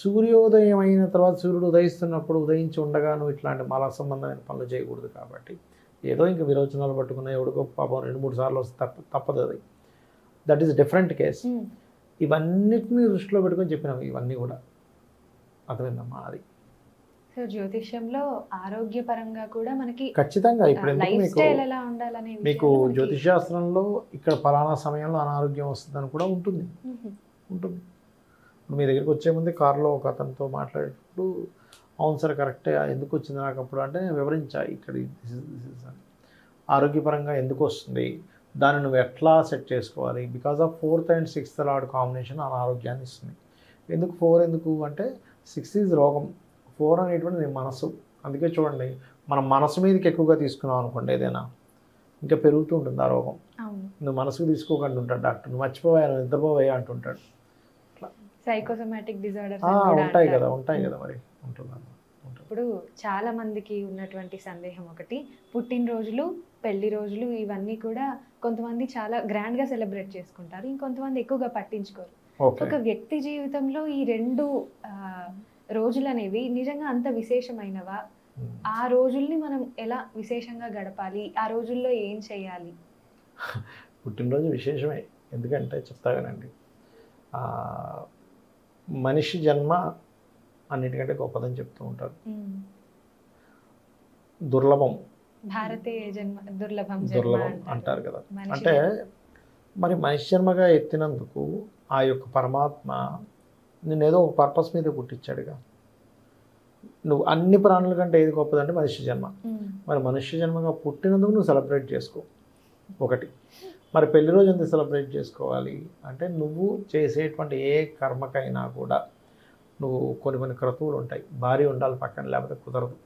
సూర్యోదయం అయిన తర్వాత సూర్యుడు ఉదయిస్తున్నప్పుడు ఉదయించి ఉండగా నువ్వు ఇట్లాంటి మల సంబంధమైన పనులు చేయకూడదు. కాబట్టి ఏదో ఇంకా విరోచనాలు పట్టుకున్న ఎవడికో పాపం 2-3 సార్లు వస్తే తప్పదు. అది దట్ ఈస్ డిఫరెంట్ కేస్. ఇవన్నిటిని దృష్టిలో పెట్టుకొని చెప్పినాం ఇవన్నీ కూడా. అర్థమైందమ్మా? అది సో జ్యోతిష్యంలో ఆరోగ్యపరంగా కూడా మనకి ఖచ్చితంగా ఇప్పుడు ఎందుకు లైఫ్ మీకు స్టైల్ ఎలా ఉండాలనే మీకు జ్యోతిషాస్త్రంలో ఇక్కడ ఫలానా సమయంలో అనారోగ్యం వస్తుందని కూడా ఉంటుంది. ఇప్పుడు మీ దగ్గరికి వచ్చే ముందే కారులో ఒక అతనితో మాట్లాడేటప్పుడు అవును సార్ కరెక్టే, ఎందుకు వచ్చింది నాకు అప్పుడు అంటే నేను వివరించా ఇక్కడ ఆరోగ్యపరంగా ఎందుకు వస్తుంది, దాన్ని నువ్వు ఎట్లా సెట్ చేసుకోవాలి. Because of 4th and 6th lord combination అనారోగ్యాన్ని ఇస్తుంది. ఎందుకు 4 ఎందుకు అంటే 6 ఈజ్ రోగం, 4 అనేటువంటి నీ మనసు. అందుకే చూడండి, మనం మనసు మీదకి ఎక్కువగా తీసుకున్నాం అనుకోండి ఏదైనా, ఇంకా పెరుగుతూ ఉంటుంది ఆ రోగం. నువ్వు మనసుకు తీసుకోకుండా ఉంటాడు డాక్టర్, నువ్వు మర్చిపోయా, నువ్వు నిద్రపోయా అంటుంటాడు. సైకోసోమాటిక్ డిజార్డర్స్ ఉంటాయి కదా మరి ఉంటున్నాను. ఇప్పుడు చాలా మందికి ఉన్నటువంటి సందేహం ఒకటి, పుట్టినరోజులు పెళ్లి రోజులు ఇవన్నీ కూడా కొంతమంది చాలా గ్రాండ్ గా సెలబ్రేట్ చేసుకుంటారు, ఇంకొంతమంది ఎక్కువగా పట్టించుకోరు. ఒక వ్యక్తి జీవితంలో ఈ 2 రోజులు అనేవి నిజంగా అంత విశేషమైనవా? ఆ రోజుల్ని మనం ఎలా విశేషంగా గడపాలి? ఆ రోజుల్లో ఏం చేయాలి? పుట్టినరోజు విశేషమే, ఎందుకంటే చెప్తాగానండి, మనిషి జన్మ అన్నిటికంటే గొప్పదని చెప్తూ ఉంటారు. దుర్లభం భారతీయ జన్మ దుర్లభం అంటారు కదా. అంటే మరి మనిషి జన్మగా ఎత్తినందుకు ఆ యొక్క పరమాత్మ నిన్నేదో ఒక పర్పస్ మీద పుట్టించాడుగా. నువ్వు అన్ని ప్రాణుల కంటే ఏది గొప్పదంటే మనిషి జన్మ. మరి మనుష్య జన్మగా పుట్టినందుకు నువ్వు సెలబ్రేట్ చేసుకో ఒకటి. మరి పెళ్లి రోజు ఎందుకు సెలబ్రేట్ చేసుకోవాలి అంటే, నువ్వు చేసేటువంటి ఏ కర్మకైనా కూడా నువ్వు కొన్ని క్రతువులు ఉంటాయి, భార్య ఉండాలి పక్కన, లేకపోతే కుదరదు.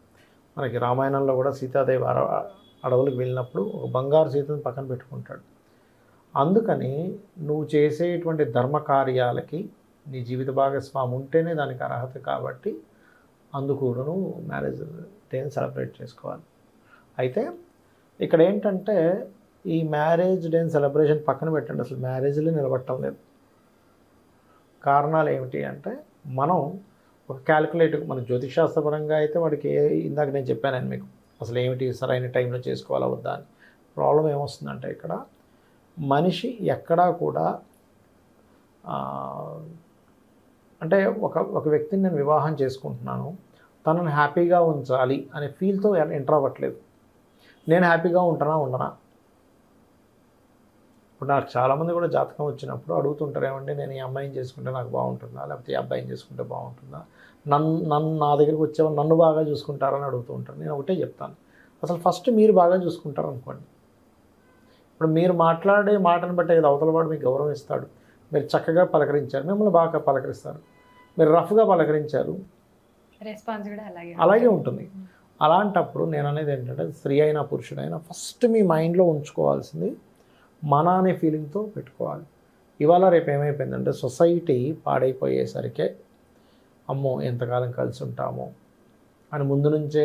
మనకి రామాయణంలో కూడా సీతాదేవి అడవులకు వెళ్ళినప్పుడు ఒక బంగారు సీతను పక్కన పెట్టుకుంటాడు. అందుకని నువ్వు చేసేటువంటి ధర్మ కార్యాలకి నీ జీవిత భాగస్వామి ఉంటేనే దానికి అర్హత. కాబట్టి అందుకు నువ్వు మ్యారేజ్ డేని సెలబ్రేట్ చేసుకోవాలి. అయితే ఇక్కడ ఏంటంటే, ఈ మ్యారేజ్ డేని సెలబ్రేషన్ పక్కన పెట్టండి, అసలు మ్యారేజ్లో నిలబట్టడం లేదు. కారణాలు ఏమిటి అంటే, మనం ఒక క్యాలిక్యులేటివ్, మన జ్యోతిషాస్త్రపరంగా అయితే వాడికి ఇందాక నేను చెప్పాను మీకు అసలు ఏమిటి సరైన టైంలో చేసుకోవాలా వద్దా అని. ప్రాబ్లం ఏమొస్తుందంటే, ఇక్కడ మనిషి ఎక్కడా కూడా అంటే ఒక వ్యక్తిని నేను వివాహం చేసుకుంటున్నాను, తనను హ్యాపీగా ఉంచాలి అనే ఫీల్తో ఎంటర్ అవ్వట్లేదు. నేను హ్యాపీగా ఉంటానా ఉండనా. ఇప్పుడు నాకు చాలామంది కూడా జాతకం వచ్చినప్పుడు అడుగుతుంటారు, ఏమంటే నేను ఈ అమ్మాయిని చేసుకుంటే నాకు బాగుంటుందా, లేకపోతే ఈ అబ్బాయిని చేసుకుంటే బాగుంటుందా, నన్ను నా దగ్గరికి వచ్చేవాళ్ళు నన్ను బాగా చూసుకుంటారని అడుగుతూ ఉంటారు. నేను ఒకటే చెప్తాను, అసలు ఫస్ట్ మీరు బాగా చూసుకుంటారు అనుకోండి. ఇప్పుడు మీరు మాట్లాడే మాటను బట్టి కదా అవతల వాడు మీకు గౌరవం ఇస్తాడు. మీరు చక్కగా పలకరించారు, మిమ్మల్ని బాగా పలకరిస్తారు. మీరు రఫ్గా పలకరించారు, రెస్పాన్స్ కూడా అలాగే ఉంటుంది. అలాంటప్పుడు నేను అనేది ఏంటంటే, స్త్రీ అయినా పురుషుడైనా ఫస్ట్ మీ మైండ్లో ఉంచుకోవాల్సింది మన అనే ఫీలింగ్తో పెట్టుకోవాలి. ఇవాళ రేపు ఏమైపోయిందంటే, సొసైటీ పాడైపోయేసరికే అమ్మో ఎంతకాలం కలిసి ఉంటామో అని ముందు నుంచే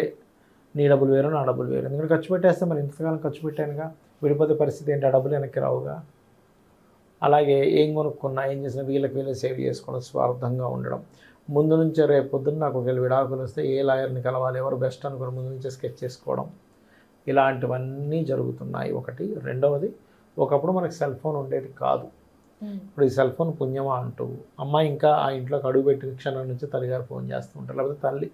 నీ డబ్బులు వేరు నా డబ్బులు వేరు, ఎందుకంటే ఖర్చు పెట్టేస్తే మరి ఇంతకాలం ఖర్చు పెట్టానుగా, విడిపోతే పరిస్థితి ఏంటి, ఆ డబ్బులు వెనక్కి రావుగా. అలాగే ఏం కొనుక్కున్నా ఏం చేసినా వీళ్ళకి సేవ్ చేసుకోవడం, స్వార్థంగా ఉండడం. ముందు నుంచే రేపు పొద్దున్న నాకు ఒకవేళ విడాకులు వస్తే ఏ లాయర్ని కలవాలి, ఎవరు బెస్ట్ అనుకుని ముందు నుంచే స్కెచ్ చేసుకోవడం, ఇలాంటివన్నీ జరుగుతున్నాయి. ఒకటి. రెండవది, ఒకప్పుడు మనకి సెల్ ఫోన్ ఉండేది కాదు. ఇప్పుడు ఈ సెల్ ఫోన్ పుణ్యమా అంటూ అమ్మాయి ఇంకా ఆ ఇంట్లోకి అడుగు పెట్టిన క్షణం నుంచి తల్లిగారు ఫోన్ చేస్తూ ఉంటారు, లేకపోతే తల్లి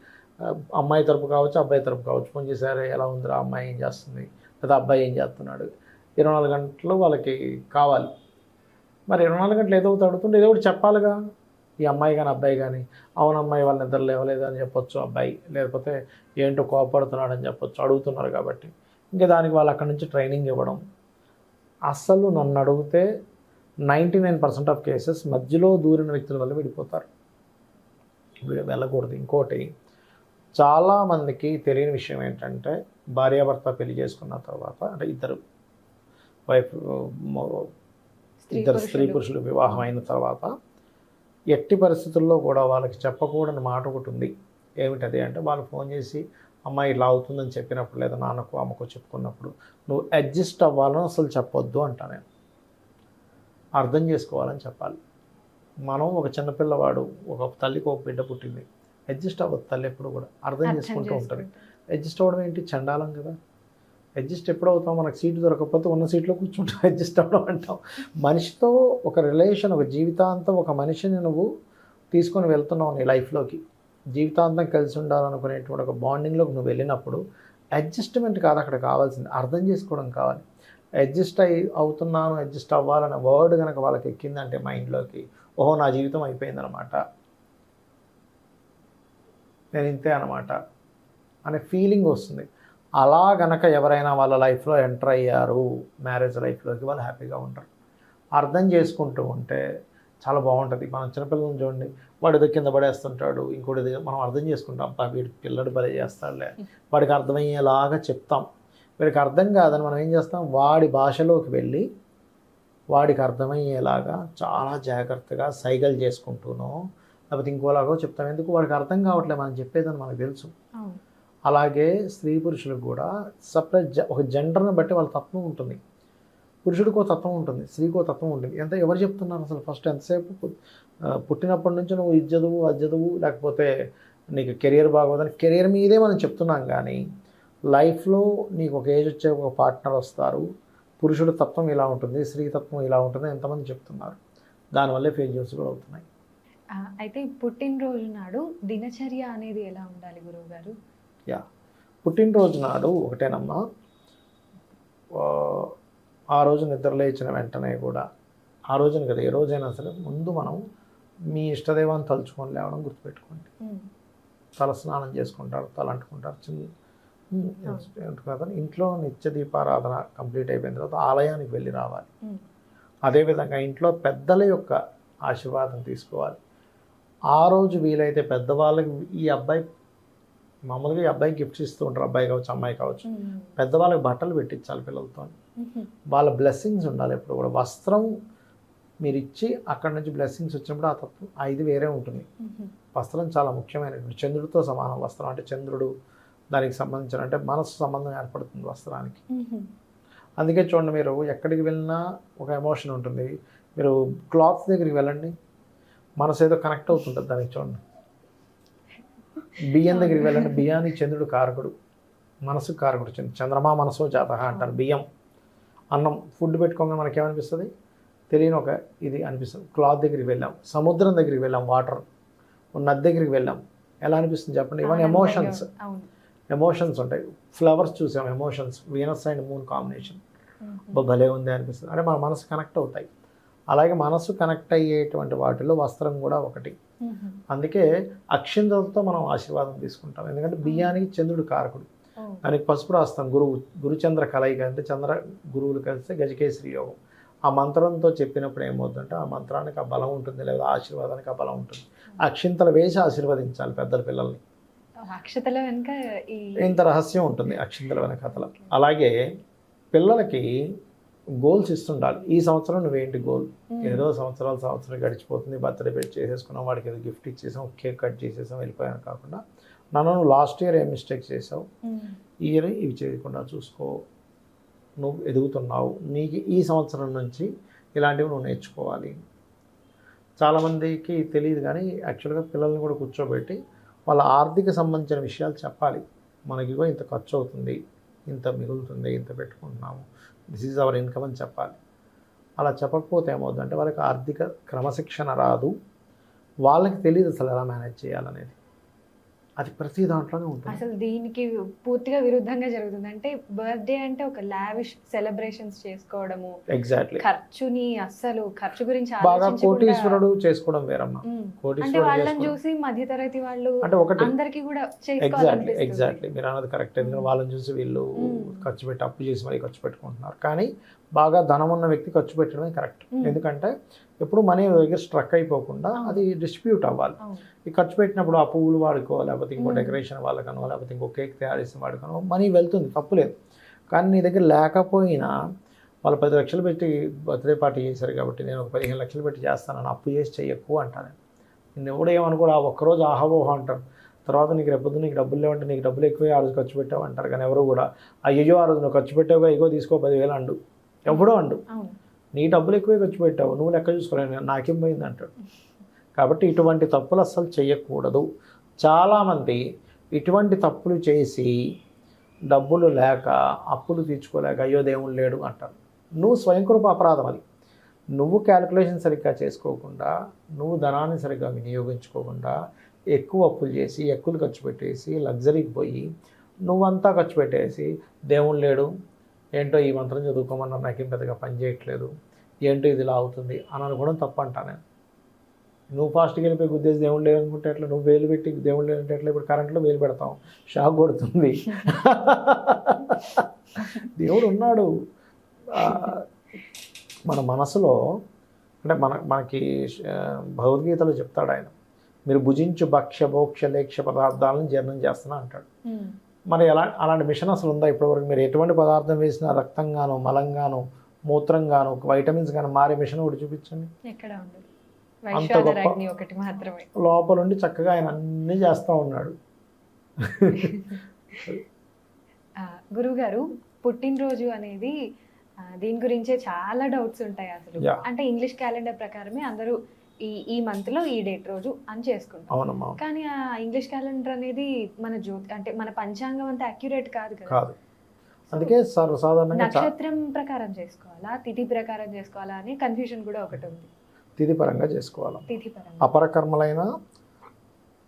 అమ్మాయి తరపు కావచ్చు అబ్బాయి తరపు కావచ్చు ఫోన్ చేశారు, ఎలా ఉందిరా అమ్మాయి ఏం చేస్తుంది, లేదా అబ్బాయి ఏం చేస్తున్నాడు. 24 గంటలు వాళ్ళకి కావాలి. మరి 24 గంటలు ఏదో ఒకటి అడుగుతుంటే ఏదో ఒకటి చెప్పాలిగా. ఈ అమ్మాయి కానీ అబ్బాయి కానీ, అవును అమ్మాయి వాళ్ళ నిద్ర లేవలేదు అని చెప్పొచ్చు అబ్బాయి, లేకపోతే ఏంటో కోపడుతున్నాడు అని చెప్పొచ్చు, అడుగుతున్నారు కాబట్టి. ఇంకా దానికి వాళ్ళు అక్కడి నుంచి ట్రైనింగ్ ఇవ్వడం. అస్సలు నన్ను అడిగితే 99% ఆఫ్ కేసెస్ మధ్యలో దూరిన వ్యక్తుల వల్ల విడిపోతారు, వెళ్ళకూడదు. ఇంకోటి, చాలామందికి తెలియని విషయం ఏంటంటే, భార్యాభర్త పెళ్లి చేసుకున్న తర్వాత, అంటే ఇద్దరు స్త్రీ పురుషులు వివాహం అయిన తర్వాత ఎట్టి పరిస్థితుల్లో కూడా వాళ్ళకి చెప్పకూడని మాట ఒకటి ఉంది. ఏమిటది అంటే వాళ్ళు ఫోన్ చేసి అమ్మాయి ఇట్లా అవుతుందని చెప్పినప్పుడు లేదా నాన్నకు అమ్మకు చెప్పుకున్నప్పుడు నువ్వు అడ్జస్ట్ అవ్వాలని అసలు చెప్పొద్దు అంటా నేను. అర్థం చేసుకోవాలని చెప్పాలి. మనం ఒక చిన్నపిల్లవాడు, ఒక తల్లికి ఒక బిడ్డ పుట్టింది, అడ్జస్ట్ అవ్వదు తల్లి ఎప్పుడు కూడా, అర్థం చేసుకుంటూ ఉంటుంది. అడ్జస్ట్ అవ్వడం ఏంటి, చండాలం కదా. అడ్జస్ట్ ఎప్పుడు అవుతాం, మనకు సీటు దొరకకపోతే ఉన్న సీట్లో కూర్చుంటాం, అడ్జస్ట్ అవ్వడం అంటాం. మనిషితో ఒక రిలేషన్, ఒక జీవితాంతం ఒక మనిషిని నువ్వు తీసుకొని వెళ్తున్నావు నీ లైఫ్లోకి, జీవితాంతం కలిసి ఉండాలనుకునేటువంటి ఒక బాండింగ్లోకి నువ్వు వెళ్ళినప్పుడు అడ్జస్ట్మెంట్ కాదు అక్కడ కావాల్సింది, అర్థం చేసుకోవడం కావాలి. అడ్జస్ట్ అవుతున్నాను, అడ్జస్ట్ అవ్వాలనే వర్డ్ కనుక వాళ్ళకి ఎక్కిందంటే మైండ్లోకి, ఓహో నా జీవితం అయిపోయిందనమాట, నేను ఇంతే అనమాట అనే ఫీలింగ్ వస్తుంది. అలా గనక ఎవరైనా వాళ్ళ లైఫ్లో ఎంటర్ అయ్యారు మ్యారేజ్ లైఫ్లోకి, వాళ్ళు హ్యాపీగా ఉంటారు. అర్థం చేసుకుంటూ ఉంటే చాలా బాగుంటుంది. మనం చిన్నపిల్లలను చూడండి, వాడు ఏదో కింద పడేస్తుంటాడు, ఇంకోటి మనం అర్థం చేసుకుంటాం, వీడి పిల్లడు బలే చేస్తాడులే, వాడికి అర్థమయ్యేలాగా చెప్తాం. వీడికి అర్థం కాదని మనం ఏం చేస్తాం, వాడి భాషలోకి వెళ్ళి వాడికి అర్థమయ్యేలాగా చాలా జాగ్రత్తగా సైగలు చేసుకుంటూనో లేకపోతే ఇంకోలాగో చెప్తాం. ఎందుకు, వాడికి అర్థం కావట్లేదు మనం చెప్పేదని మనకు తెలుసు. అలాగే స్త్రీ పురుషులకు కూడా సపరేట్ ఒక జెండర్ని బట్టి వాళ్ళ తత్వం ఉంటుంది. పురుషుడికో తత్వం ఉంటుంది, స్త్రీకో తత్వం ఉంటుంది. ఎవరు చెప్తున్నారు అసలు ఫస్ట్ ఎంతసేపు పుట్టినప్పటి నుంచి నువ్వు ఇది చదువు అది చదువు, లేకపోతే నీకు కెరియర్ బాగోదని కెరియర్ మీదే మనం చెప్తున్నాం. కానీ లైఫ్లో నీకు ఒక ఏజ్ వచ్చే ఒక పార్ట్నర్ వస్తారు, పురుషుడు తత్వం ఇలా ఉంటుంది, స్త్రీ తత్వం ఇలా ఉంటుంది, ఎంతమంది చెప్తున్నారు. దానివల్లే ఫెయిల్యూర్స్ కూడా అవుతున్నాయి. అయితే పుట్టినరోజు నాడు దినచర్య అనేది ఎలా ఉండాలి గురువు గారు? పుట్టినరోజు నాడు ఒకటేనమ్మా, ఆ రోజు నిద్ర లేచిన వెంటనే కూడా, ఆ రోజున కదా ఏ రోజైనా సరే, ముందు మనం మీ ఇష్టదైవాన్ని తలుచుకొని లేవడం గుర్తుపెట్టుకోండి. తల స్నానం చేసుకుంటారు, తల అంటుకుంటారు, కదా. ఇంట్లో నిత్య దీపారాధన కంప్లీట్ అయిపోయిన తర్వాత ఆలయానికి వెళ్ళి రావాలి. అదేవిధంగా ఇంట్లో పెద్దల యొక్క ఆశీర్వాదం తీసుకోవాలి. ఆ రోజు వీలైతే పెద్దవాళ్ళకి, ఈ అబ్బాయి మామూలుగా ఈ అబ్బాయికి గిఫ్ట్స్ ఇస్తూ ఉంటారు, అబ్బాయి కావచ్చు అమ్మాయి కావచ్చు, పెద్దవాళ్ళకి బట్టలు పెట్టించాలి పిల్లలతో. వాళ్ళ బ్లెస్సింగ్స్ ఉండాలి ఎప్పుడు కూడా. వస్త్రం మీరు ఇచ్చి అక్కడి నుంచి బ్లెస్సింగ్స్ వచ్చినప్పుడు ఆ తత్వం ఇది వేరే ఉంటుంది. వస్త్రం చాలా ముఖ్యమైనటువంటి, చంద్రుడితో సమానం వస్త్రం. అంటే చంద్రుడు దానికి సంబంధించిన, అంటే మనసు సంబంధం ఏర్పడుతుంది వస్త్రానికి. అందుకే చూడండి, మీరు ఎక్కడికి వెళ్ళినా ఒక ఎమోషన్ ఉంటుంది. మీరు క్లాత్స్ దగ్గరికి వెళ్ళండి, మనసు ఏదో కనెక్ట్ అవుతుంటుంది దానికి. చూడండి, బియ్యం దగ్గరికి వెళ్ళండి, బియ్యానికి చంద్రుడు కారకుడు, మనసు కారకుడు. చంద్రమా మనసో జాతః అంటారు. బియ్యం, అన్నం, ఫుడ్ పెట్టుకోగానే మనకేమనిపిస్తుంది, తెలియని ఒక ఇది అనిపిస్తుంది. క్లాత్ దగ్గరికి వెళ్ళాం, సముద్రం దగ్గరికి వెళ్ళాం, వాటర్ నది దగ్గరికి వెళ్ళాం, ఎలా అనిపిస్తుంది చెప్పండి. ఇవన్నీ ఎమోషన్స్ ఉంటాయి. ఫ్లవర్స్ చూసాం, emotions, Venus and moon combination, భలే ఉంది అనిపిస్తుంది. అంటే మన మనసు కనెక్ట్ అవుతాయి. అలాగే మనసు కనెక్ట్ అయ్యేటువంటి వాటిలో వస్త్రం కూడా ఒకటి. అందుకే అక్షింతలతో మనం ఆశీర్వాదం తీసుకుంటాం. ఎందుకంటే బియ్యానికి చంద్రుడు కారకుడు, దానికి పసుపు రాస్తాం. గురుచంద్ర కలయిక, అంటే చంద్ర గురువులు కలిస్తే గజకేశ్వరి యోగం. ఆ మంత్రంతో చెప్పినప్పుడు ఏమవుతుందంటే ఆ మంత్రానికి ఆ బలం ఉంటుంది, లేదా ఆశీర్వాదానికి ఆ బలం ఉంటుంది. అక్షింతలు వేసి ఆశీర్వదించాలి పెద్దల పిల్లల్ని. అక్షతల వెనుక ఇంత రహస్యం ఉంటుంది అక్షింతల వెనకతల. అలాగే పిల్లలకి గోల్స్ ఇస్తుండాలి. ఈ సంవత్సరం నువ్వేంటి గోల్, ఏదో సంవత్సరం గడిచిపోతుంది, బర్త్డే పెట్టి చేసేసుకున్నాం, వాడికి ఏదో గిఫ్ట్ ఇచ్చేసాం, కేక్ కట్ చేసేసాం, వెళ్ళిపోయాను కాకుండా, నువ్వు లాస్ట్ ఇయర్ ఏం మిస్టేక్ చేసావు, ఈ ఇయర్ ఇవి చేయకుండా చూసుకో, నువ్వు ఎదుగుతున్నావు, నీకు ఈ సంవత్సరం నుంచి ఇలాంటివి నువ్వు నేర్చుకోవాలి. చాలామందికి తెలియదు, కానీ యాక్చువల్గా పిల్లల్ని కూడా కూర్చోబెట్టి వాళ్ళ ఆర్థిక సంబంధించిన విషయాలు చెప్పాలి. మనకిగో ఇంత ఖర్చు అవుతుంది, ఇంత మిగులుతుంది, ఇంత పెట్టుకుంటున్నాము, దిస్ ఈజ్ అవర్ ఇన్కమ్ అని చెప్పాలి. అలా చెప్పకపోతే ఏమవుతుందంటే వాళ్ళకి ఆర్థిక క్రమశిక్షణ రాదు, వాళ్ళకి తెలియదు అసలు ఎలా మేనేజ్ చేయాలనేది. అది ప్రతి దాంట్లోనే ఉంటుంది. అసలు దీనికి పూర్తిగా విరుద్ధంగా జరుగుతుంది. అంటే బర్త్డే అంటే ఒక లావిష్ సెలబ్రేషన్స్ చేసుకోవడము, ఎగ్జాక్ట్లీ, ఖర్చుని అస్సలు ఖర్చు గురించి బాగా కోటీశ్వరుడు చేసుకోవడం వేరమ్మా. అంటే వాళ్ళని చూసి మధ్యతరగతి వాళ్ళు అంటే ఒకటి అందరికీ కూడా ఎగ్జాక్ట్లీ మీరు అన్నది కరెక్ట్. ఎందుకంటే వాళ్ళని చూసి వీళ్ళు ఖర్చు పెట్టి అప్పు చేసి మరీ ఖర్చు పెట్టుకుంటున్నారు. కానీ బాగా ధనం ఉన్న వ్యక్తి ఖర్చు పెట్టడమే కరెక్ట్. ఎందుకంటే ఎప్పుడు మనీ దగ్గర స్ట్రక్ అయిపోకుండా అది డిస్ట్రిబ్యూట్ అవ్వాలి. ఈ ఖర్చు పెట్టినప్పుడు ఆ పువ్వులు వాడుకో, లేకపోతే ఇంకో డెకరేషన్ వాళ్ళకనో, లేకపోతే ఇంకో కేక్ తయారు చేసిన వాడికనో మనీ వెళ్తుంది, తప్పులేదు. కానీ నీ దగ్గర లేకపోయినా వాళ్ళు 10 లక్షలు పెట్టి బర్త్డే పార్టీ చేశారు కాబట్టి నేను ఒక 15 లక్షలు పెట్టి చేస్తానని అప్పు చేసి చెయ్యకు అంటాను. నిన్ను ఎవడేమనుకోడు, ఆ ఒక్కరోజు ఆహవోహ అంటారు, తర్వాత నీకు రేపొద్దు నీకు డబ్బులు లేవంటే నీకు డబ్బులు ఎక్కువే ఆ రోజు ఖర్చు పెట్టావు అంటారు. కానీ ఎవరు కూడా అయ్యో ఆ రోజు నువ్వు ఖర్చు పెట్టావుగా ఇగో తీసుకో 10,000 అండు. ఎవడో అండు. నీ డబ్బులు ఎక్కువే ఖర్చు పెట్టావు, నువ్వు లెక్క చూసుకోలేదు, నాకేం పోయింది అంటాడు. కాబట్టి ఇటువంటి తప్పులు అస్సలు చేయకూడదు. చాలామంది ఇటువంటి తప్పులు చేసి డబ్బులు లేక అప్పులు తీర్చుకోలేక అయ్యో దేవుడు లేడు అంటారు. నువ్వు స్వయంకృప అపరాధం అది. నువ్వు క్యాలిక్యులేషన్ సరిగ్గా చేసుకోకుండా, నువ్వు ధనాన్ని సరిగ్గా వినియోగించుకోకుండా ఎక్కువ అప్పులు చేసి ఎక్కువ ఖర్చు పెట్టేసి లగ్జరీకి పోయి నువ్వంతా ఖర్చు పెట్టేసి దేవుడు లేడు, ఏంటో ఈ మంత్రం చదువుకోమన్నారు నాకేం పెద్దగా పని చేయట్లేదు, ఏంటో ఇది ఇలా అవుతుంది అని అనుకోవడం తప్పంటా నేను. నువ్వు ఫాస్ట్గా వెళ్ళిపోయి గుద్దేసి దేవుడు లేడు అనుకుంటే ఎట్లా, నువ్వు వేలు పెట్టి దేవుడు లేదంటే ఎట్లా, ఇప్పుడు కరెంట్లో వేలు పెడతాం షాక్ కొడుతుంది. దేవుడు ఉన్నాడు మన మనసులో. అంటే మనకి భగవద్గీతలో చెప్తాడు ఆయన, మీరు భుజించు భక్ష్య భోక్ష లేక్ష పదార్థాలను జీర్ణం చేస్తున్నా అంటాడు. మరి అలాంటి మిషన్ అసలు ఉందా ఇప్పటివరకు? మీరు ఎటువంటి పదార్థం వేసినా రక్తంగాను మలంగాను మూత్రంగాను వైటమిన్స్ గాను మారే మిషన్ ఒకటి చూపించండి. అంత గొప్ప లోపలుండి చక్కగా ఆయన అన్నీ చేస్తూ ఉన్నాడు. గురువుగారు, పుట్టినరోజు అనేది దీని గురించే చాలా డౌట్స్ ఉంటాయి అసలు. అంటే ఇంగ్లీష్ క్యాలెండర్ ప్రకారమే అందరూ ఈ మంత్ లో ఈ డేట్ రోజు అని చేసుకుంటాం. కానీ ఆ ఇంగ్లీష్ క్యాలెండర్ అనేది మన అంటే మన పంచాంగం అంత అక్యురేట్ కాదు కదా. అందుకే సర్వసాధారణంగా నక్షత్రం ప్రకారం చేసుకోవాలా, తిథి ప్రకారం చేసుకోవాలా అని కన్ఫ్యూజన్ కూడా ఒకటి ఉంది. తిథి పరంగా చేసుకోవాలి. అపరకర్మలైనా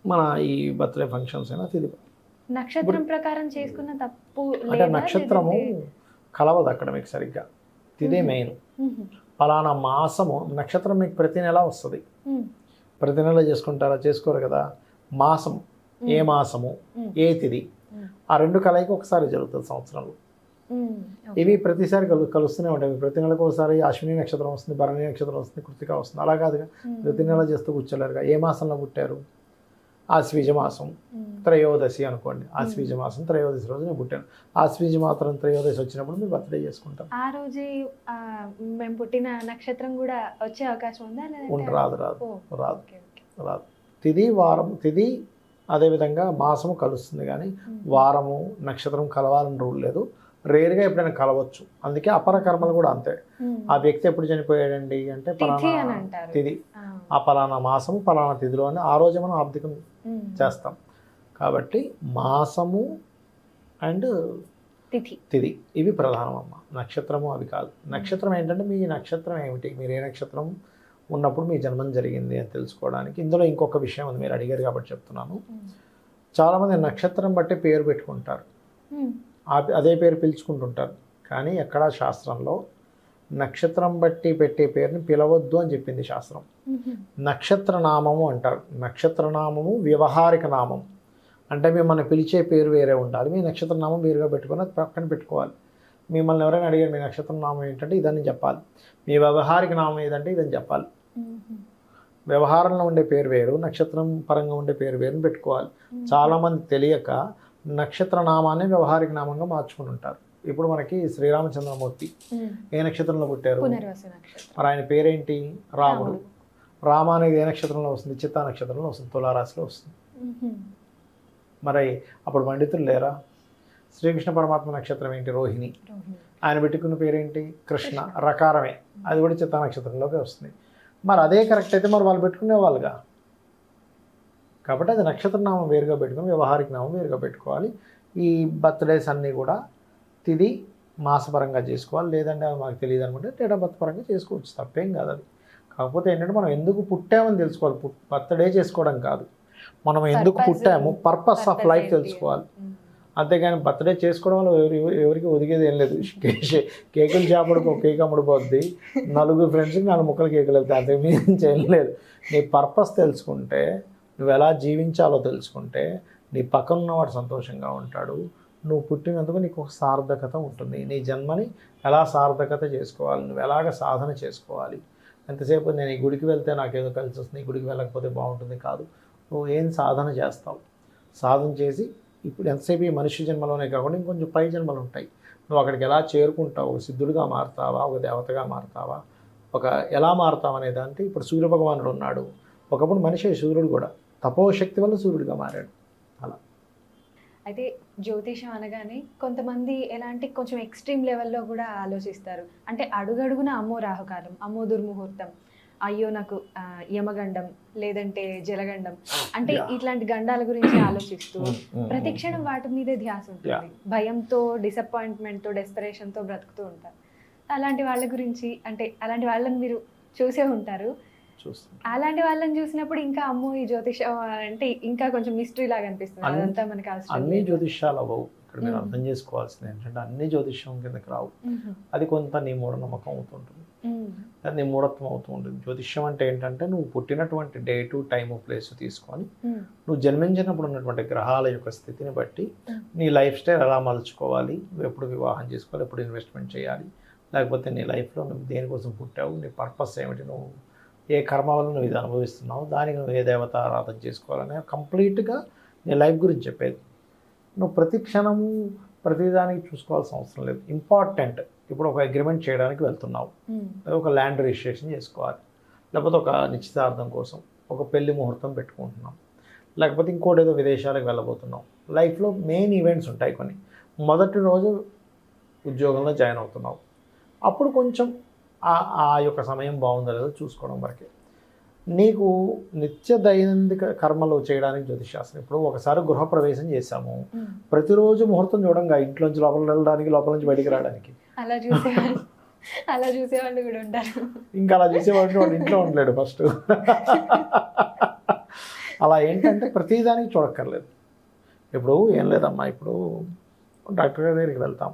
మన ఈ బర్త్డే ఫంక్షన్స్ అయినా తిథి. నక్షత్రం ప్రకారం చేసుకున్న తప్పు అంటే నక్షత్రము కలవదు అక్కడ మీకు సరిగ్గా. తిథే మెయిన్. పలానా మాసము నక్షత్రం మీకు ప్రతి నెల వస్తుంది. ప్రతి నెల చేసుకుంటారా? చేసుకోరు కదా. మాసం, ఏ మాసము ఏ తిథి, ఆ రెండు కలయిక ఒకసారి జరుగుతుంది సంవత్సరంలో. ఇవి ప్రతిసారి కలుస్తూనే ఉంటాయి. ప్రతి నెలకు ఒకసారి అశ్విని నక్షత్రం వస్తుంది, భరణి నక్షత్రం వస్తుంది, కృతిక వస్తుంది. అలా కాదుగా ప్రతి నెల చేస్తూ కూర్చోలేరుగా. ఏ మాసంలో పుట్టారు? ఆశ్వీజ మాసం త్రయోదశి అనుకోండి. ఆశ్వీజ మాసం త్రయోదశి రోజు నేను పుట్టాను. ఆశ్వీజ మాత్రం త్రయోదశి వచ్చినప్పుడు మీరు బర్త్డే చేసుకుంటాం. ఆ రోజే మేము పుట్టిన నక్షత్రం కూడా వచ్చే అవకాశం ఉందా? రాదు రాదు రాదు రాదు. తిథి వారం, తిథి అదేవిధంగా మాసము కలుస్తుంది, కానీ వారము నక్షత్రం కలవాలని రూల్ లేదు. రేరుగా ఎప్పుడైనా కలవచ్చు. అందుకే అపర కర్మలు కూడా అంతే. ఆ వ్యక్తి ఎప్పుడు చనిపోయాడండి అంటే పలానా తిథి, ఆ పలానా మాసము పలానా తిథిలో అని ఆ రోజే మనం ఆబ్దికం చేస్తాం. కాబట్టి మాసము అండ్ తిథి ఇవి ప్రధానమమ్మ. నక్షత్రము అవి కాదు. నక్షత్రం ఏంటంటే మీ నక్షత్రం ఏమిటి, మీరు ఏ నక్షత్రం ఉన్నప్పుడు మీ జన్మం జరిగింది అని తెలుసుకోవడానికి. ఇందులో ఇంకొక విషయం ఉంది, మీరు అడిగారు కాబట్టి చెప్తున్నాను. చాలామంది నక్షత్రం బట్టి పేరు పెట్టుకుంటారు, అదే పేరు పిలుచుకుంటుంటారు. కానీ ఎక్కడా శాస్త్రంలో నక్షత్రం బట్టి పెట్టే పేరుని పిలవద్దు అని చెప్పింది శాస్త్రం. నక్షత్రనామము అంటారు. నక్షత్రనామము వ్యవహారిక నామం. అంటే మిమ్మల్ని పిలిచే పేరు వేరే ఉండాలి, మీ నక్షత్రనామం వేరుగా పెట్టుకుని అది పక్కన పెట్టుకోవాలి. మిమ్మల్ని ఎవరైనా అడిగారు మీ నక్షత్రనామం ఏంటంటే ఇదని చెప్పాలి, మీ వ్యవహారిక నామం ఏదంటే ఇదని చెప్పాలి. వ్యవహారంలో ఉండే పేరు వేరు, నక్షత్రం పరంగా ఉండే పేరు వేరుని పెట్టుకోవాలి. చాలామంది తెలియక నక్షత్ర నామాన్ని వ్యవహారిక నామంగా మార్చుకుని ఉంటారు. ఇప్పుడు మనకి శ్రీరామచంద్రమూర్తి ఏ నక్షత్రంలో పుట్టారు? మరి ఆయన పేరేంటి? రాముడు. రామ అనేది ఏ నక్షత్రంలో వస్తుంది? చిత్తా నక్షత్రంలో వస్తుంది, తులారాశిలో వస్తుంది. మరి అప్పుడు పండితులు లేరా? శ్రీకృష్ణ పరమాత్మ నక్షత్రం ఏంటి? రోహిణి. ఆయన పెట్టుకున్న పేరేంటి? కృష్ణ. రకారమే, అది కూడా చిత్తా నక్షత్రంలోకి వస్తుంది. మరి అదే కరెక్ట్ అయితే మరి వాళ్ళు పెట్టుకునే వాళ్ళుగా. కాబట్టి అది నక్షత్రనామం వేరుగా పెట్టుకుని వ్యవహారిక నామం వేరుగా పెట్టుకోవాలి. ఈ బర్త్డేస్ అన్నీ కూడా తిథి మాసపరంగా చేసుకోవాలి. లేదంటే అది మాకు తెలియదు అనుకుంటే డేట్ ఆఫ్ బర్త్ పరంగా చేసుకోవచ్చు, తప్పేం కాదు అది. కాకపోతే ఏంటంటే మనం ఎందుకు పుట్టామని తెలుసుకోవాలి. బర్త్డే చేసుకోవడం కాదు, మనం ఎందుకు పుట్టాము, పర్పస్ ఆఫ్ లైఫ్ తెలుసుకోవాలి. అంతేగాని బర్త్డే చేసుకోవడం వల్ల ఎవరికి ఒదిగేది ఏం లేదు. కేకులు చేపడికి ఒక కేక్ అమ్ముడుపోద్ది, నలుగురు ఫ్రెండ్స్కి 4 ముక్కలు కేకులు వెళ్తాయి, అంతేమీ చేయలేదు. నీ పర్పస్ తెలుసుకుంటే, నువ్వు ఎలా జీవించాలో తెలుసుకుంటే నీ పక్కన ఉన్నవాడు సంతోషంగా ఉంటాడు. నువ్వు పుట్టినందుకు నీకు ఒక సార్థకత ఉంటుంది. నీ జన్మని ఎలా సార్థకత చేసుకోవాలి, నువ్వు ఎలాగ సాధన చేసుకోవాలి. ఎంతసేపు నేను ఈ గుడికి వెళ్తే నాకేదో కలిసి వస్తుంది, ఈ గుడికి వెళ్ళకపోతే బాగుంటుంది కాదు. నువ్వు ఏం సాధన చేస్తావు, సాధన చేసి ఇప్పుడు ఎంతసేపు ఈ మనిషి జన్మలోనే కాకుండా ఇంకొంచెం పై జన్మలు ఉంటాయి. నువ్వు అక్కడికి ఎలా చేరుకుంటావు, ఒక సిద్ధుడిగా మారుతావా, ఒక దేవతగా మారుతావా, ఒక ఎలా మారుతావు అనే దాంట్లో ఇప్పుడు సూర్యభగవానుడు ఉన్నాడు. ఒకప్పుడు మనిషి సూర్యుడు కూడా తపోశక్తి వల్ల సూర్యుడిగా మారాడు. అయితే జ్యోతిషం అనగానే కొంతమంది ఎలాంటి కొంచెం ఎక్స్ట్రీమ్ లెవెల్లో కూడా ఆలోచిస్తారు. అంటే అడుగడుగున అమ్మో రాహుకాలం, అమ్మో దుర్ముహూర్తం, అయ్యో నాకు యమగండం లేదంటే జలగండం, అంటే ఇట్లాంటి గండాల గురించి ఆలోచిస్తూ ప్రతి క్షణం వాటి మీదే ధ్యాస ఉంటుంది. భయంతో, డిసప్పాయింట్మెంట్తో, డెస్పరేషన్తో బ్రతుకుతూ ఉంటారు. అలాంటి వాళ్ళ గురించి, అంటే అలాంటి వాళ్ళని మీరు చూసే ఉంటారు. అలాంటి వాళ్ళని చూసినప్పుడు ఇంకా అమ్మో ఈ జ్యోతిషం అంటే ఇంకా కొంచెం మిస్టరీ లాగా అనిపిస్తుంది. అదంతా మనకి అవసరం అన్ని లేదు. జ్యోతిష్యాలు అవ్వవు. ఇక్కడ మీరు అర్థం చేసుకోవాల్సింది ఏంటంటే అన్ని జ్యోతిష్యం కిందకి రావు. అది కొంత నీ మూఢనమ్మకం అవుతుంటుంది, అది నీ మూఢత్వం అవుతూ ఉంటుంది. జ్యోతిష్యం అంటే ఏంటంటే నువ్వు పుట్టినటువంటి డేటు, టైము, ప్లేస్ తీసుకొని నువ్వు జన్మించినప్పుడు ఉన్నటువంటి గ్రహాల యొక్క స్థితిని బట్టి నీ లైఫ్ స్టైల్ ఎలా మలుచుకోవాలి, నువ్వు ఎప్పుడు వివాహం చేసుకోవాలి, ఎప్పుడు ఇన్వెస్ట్మెంట్ చేయాలి, లేకపోతే నీ లైఫ్లో నువ్వు దేనికోసం పుట్టావు, నీ పర్పస్ ఏమిటి, నువ్వు ఏ కర్మ వల్ల నువ్వు ఇది అనుభవిస్తున్నావు, దానికి నువ్వు ఏ దేవత ఆరాధన చేసుకోవాలనే కంప్లీట్గా నీ లైఫ్ గురించి చెప్పేది. నువ్వు ప్రతి క్షణము ప్రతిదానికి చూసుకోవాల్సిన అవసరం లేదు. ఇంపార్టెంట్, ఇప్పుడు ఒక అగ్రిమెంట్ చేయడానికి వెళ్తున్నావు, ఒక ల్యాండ్ రిజిస్ట్రేషన్ చేసుకోవాలి, లేకపోతే ఒక నిశ్చితార్థం కోసం ఒక పెళ్లి ముహూర్తం పెట్టుకుంటున్నాం, లేకపోతే ఇంకోటి ఏదో విదేశాలకు వెళ్ళబోతున్నాం. లైఫ్లో మెయిన్ ఈవెంట్స్ ఉంటాయి కొన్ని. మొదటి రోజు ఉద్యోగంలో జాయిన్ అవుతున్నావు, అప్పుడు కొంచెం ఆ యొక్క సమయం బాగుందో లేదో చూసుకోవడం వరకే. నీకు నిత్య దైనందిక కర్మలు చేయడానికి జ్యోతిశాస్త్రం. ఇప్పుడు ఒకసారి గృహప్రవేశం చేశాము, ప్రతిరోజు ముహూర్తం చూడంగా ఇంట్లోంచి లోపలికి వెళ్ళడానికి, లోపల నుంచి బయటికి రావడానికి. అలా చూసేవాళ్ళు కూడా ఉంటారు. ఇంకా అలా చూసేవాళ్ళు వాడు ఇంట్లో ఉండలేడు ఫస్ట్. అలా ఏంటంటే ప్రతిదానికి చూడక్కర్లేదు. ఇప్పుడు ఏం లేదమ్మా, ఇప్పుడు డాక్టర్ గారి దగ్గరికి వెళ్తాం,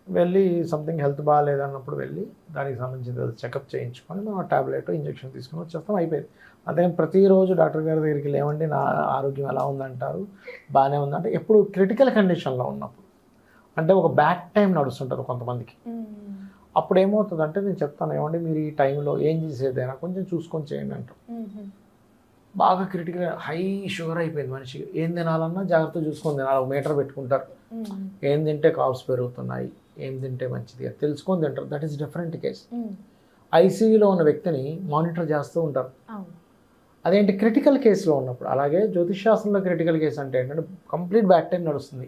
వెళ్ళి సంథింగ్ హెల్త్ బాగాలేదన్నప్పుడు వెళ్ళి దానికి సంబంధించిన చెకప్ చేయించుకొని మనం ట్యాబ్లెట్, ఇంజెక్షన్ తీసుకొని వచ్చేస్తాం, అయిపోయింది. అదే ప్రతిరోజు డాక్టర్ గారి దగ్గరికి లేవండి నా ఆరోగ్యం ఎలా ఉందంటారు, బాగానే ఉందంటే ఎప్పుడు క్రిటికల్ కండిషన్లో ఉన్నప్పుడు, అంటే ఒక బ్యాక్ టైం నడుస్తుంటుంది కొంతమందికి. అప్పుడు ఏమవుతుందంటే నేను చెప్తాను, ఏమండి మీరు ఈ టైంలో ఏం చేసేదైనా కొంచెం చూసుకొని చేయండి అంటాం. బాగా క్రిటికల్, హై షుగర్ అయిపోయింది మనిషికి, ఏం తినాలన్నా జాగ్రత్త చూసుకొని తినాలి, ఒక మీటర్ పెట్టుకుంటారు. ఏం తింటే కాప్స్ పెరుగుతున్నాయి, ఏం తింటే మంచిది అది తెలుసుకొని తింటారు. That is different case. ఐసీయూలో ఉన్న వ్యక్తిని మానిటర్ చేస్తూ ఉంటారు. అదేంటి క్రిటికల్ కేసులో ఉన్నప్పుడు. అలాగే జ్యోతిషాస్త్రంలో క్రిటికల్ కేసు అంటే ఏంటంటే కంప్లీట్ బ్యాక్ టైం నడుస్తుంది.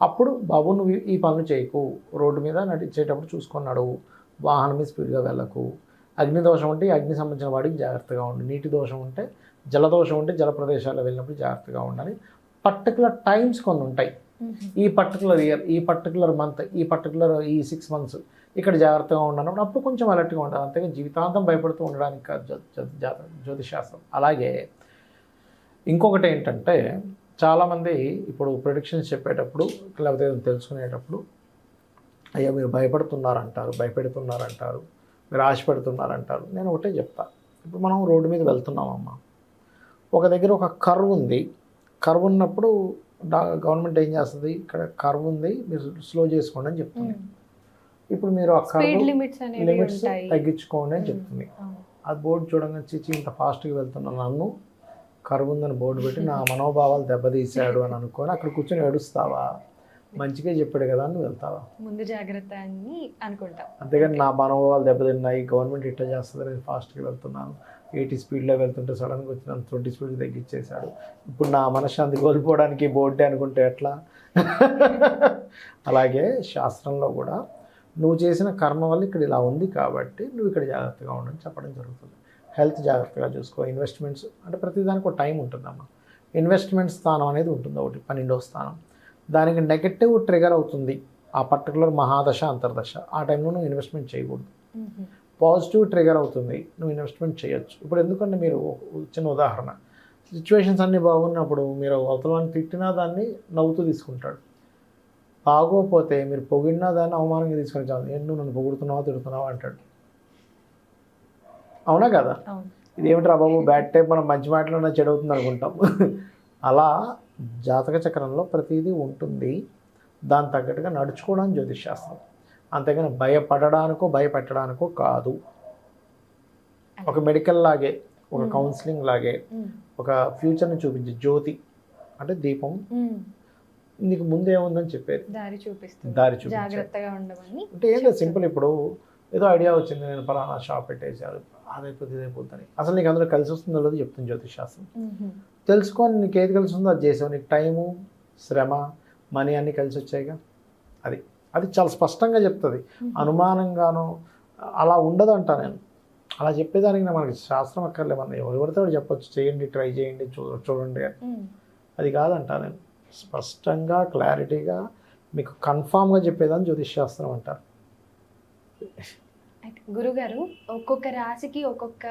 అప్పుడు బాబు నువ్వు ఈ పనులు చేయకు, రోడ్డు మీద నడిచేటప్పుడు చూసుకొని నడువు, వాహనం మీద స్పీడ్గా వెళ్ళకు, అగ్ని దోషం ఉంటే అగ్ని సంబంధించిన వాడికి జాగ్రత్తగా ఉండు, నీటి దోషం ఉంటే, జలదోషం ఉంటే జల ప్రదేశాల్లో వెళ్ళినప్పుడు జాగ్రత్తగా ఉండాలి. పర్టికులర్ టైమ్స్ కొన్ని ఉంటాయి, ఈ పర్టికులర్ ఇయర్, ఈ పర్టికులర్ మంత్, ఈ పర్టికులర్ ఈ 6 months ఇక్కడ జాగ్రత్తగా ఉండనప్పుడు అప్పుడు కొంచెం అలర్ట్గా ఉండాలి. అంతేగా జీవితాంతం భయపడుతూ ఉండడానికి కాదు జ్యోతిశాస్త్రం. అలాగే ఇంకొకటి ఏంటంటే చాలామంది ఇప్పుడు ప్రిడిక్షన్స్ చెప్పేటప్పుడు లేకపోతే తెలుసుకునేటప్పుడు అయ్యా మీరు భయపెడుతున్నారంటారు, మీరు ఆశపెడుతున్నారంటారు. నేను ఒకటే చెప్తా, ఇప్పుడు మనం రోడ్డు మీద వెళ్తున్నామమ్మా, ఒక దగ్గర ఒక కర్వ్ ఉంది, కర్వ్ ఉన్నప్పుడు గవర్నమెంట్ ఏం చేస్తుంది, ఇక్కడ కర్వ్ ఉంది మీరు స్లో చేసుకోండి అని చెప్తుంది. ఇప్పుడు మీరు ఆ కర్వ్ లిమిట్స్ తగ్గించుకోండి అని చెప్తుంది. అది బోర్డు చూడంగా చిచి ఇంత ఫాస్ట్గా వెళ్తున్నాను, నన్ను కర్వ్ ఉందని బోర్డు పెట్టి నా మనోభావాలు దెబ్బతీశాడు అని అనుకొని అక్కడ కూర్చొని ఏడుస్తావా? మంచిగా చెప్పాడు కదా అని వెళ్తావా? ముందు జాగ్రత్త అని అనుకుంటా. అంతేగాని నా మనోభావాలు దెబ్బతిన్నాయి, గవర్నమెంట్ ఇట్లా చేస్తుంది, నేను ఫాస్ట్గా వెళ్తున్నాను, 80 స్పీడ్లో వెళ్తుంటే సడన్గా వచ్చి నన్ను 20 స్పీడ్ తగ్గించేశాడు, ఇప్పుడు నా మనశ్శాంతి కోల్పోవడానికి బోర్డే అనుకుంటే ఎట్లా? అలాగే శాస్త్రంలో కూడా నువ్వు చేసిన కర్మ వల్ల ఇక్కడ ఇలా ఉంది కాబట్టి నువ్వు ఇక్కడ జాగ్రత్తగా ఉండని చెప్పడం జరుగుతుంది. హెల్త్ జాగ్రత్తగా చూసుకో, ఇన్వెస్ట్మెంట్స్ అంటే ప్రతిదానికి ఒక టైం ఉంటుందమ్మా. ఇన్వెస్ట్మెంట్ స్థానం అనేది ఉంటుంది ఒకటి, 12వ స్థానం, దానికి నెగటివ్ ట్రిగర్ అవుతుంది ఆ పర్టికులర్ మహాదశ అంతర్దశ, ఆ టైంలో నువ్వు ఇన్వెస్ట్మెంట్ చేయకూడదు. పాజిటివ్ ట్రిగర్ అవుతుంది, నువ్వు ఇన్వెస్ట్మెంట్ చేయొచ్చు. ఇప్పుడు ఎందుకంటే మీరు చిన్న ఉదాహరణ, సిచ్యువేషన్స్ అన్నీ బాగున్నప్పుడు మీరు అవతలని తిట్టినా దాన్ని నవ్వుతూ తీసుకుంటాడు, బాగోపోతే మీరు పొగిడినా దాన్ని అవమానంగా తీసుకొని నువ్వు నన్ను పొగుడుతున్నావా తిడుతున్నావా అంటాడు. అవునా కదా? ఇదేమిట్రా బాబు బ్యాడ్ టైం, మనం మంచి మాటలన్నా చెడు అవుతుంది అనుకుంటాం. అలా జాతక చక్రంలో ప్రతిదీ ఉంటుంది, దాని తగ్గట్టుగా నడుచుకోవడానికి జ్యోతిషాస్త్రం. అంతేగాని భయపడడానికో భయపెట్టడానికో కాదు. ఒక మెడికల్ లాగే, ఒక కౌన్సిలింగ్ లాగే, ఒక ఫ్యూచర్ని చూపించే జ్యోతి అంటే దీపం, నీకు ముందేముందని చెప్పేది, దారి చూపిస్తుంది, జాగ్రత్తగా ఉండమని. అంటే ఏం లేదు, సింపుల్. ఇప్పుడు ఏదో ఐడియా వచ్చింది, నేను పలానా షాప్ పెట్టేసారు, అదైపోతుంది ఇదైపోతుంది, అసలు నీకు అందులో కలిసి వస్తుందో లేదో చెప్తుంది జ్యోతిషాస్త్రం. తెలుసుకొని నీకు ఏది కలిసి ఉందో అది చేసావు, నీకు టైము శ్రమ, మనీ అన్నీ కలిసి వచ్చాయిగా. అది అది చాలా స్పష్టంగా చెప్తుంది. అనుమానంగానో అలా ఉండదు అంటా నేను. అలా చెప్పేదానికి మనకి శాస్త్రం అక్కర్లేమన్నా, ఎవరు పడితే వాడు చెప్పొచ్చు, చేయండి, ట్రై చేయండి, చూడండి అని. అది కాదంటా నేను. స్పష్టంగా క్లారిటీగా మీకు కన్ఫామ్గా చెప్పేదాన్ని జ్యోతిష్ శాస్త్రం అంటారు. అయితే గురుగారు, ఒక్కొక్క రాశికి ఒక్కొక్క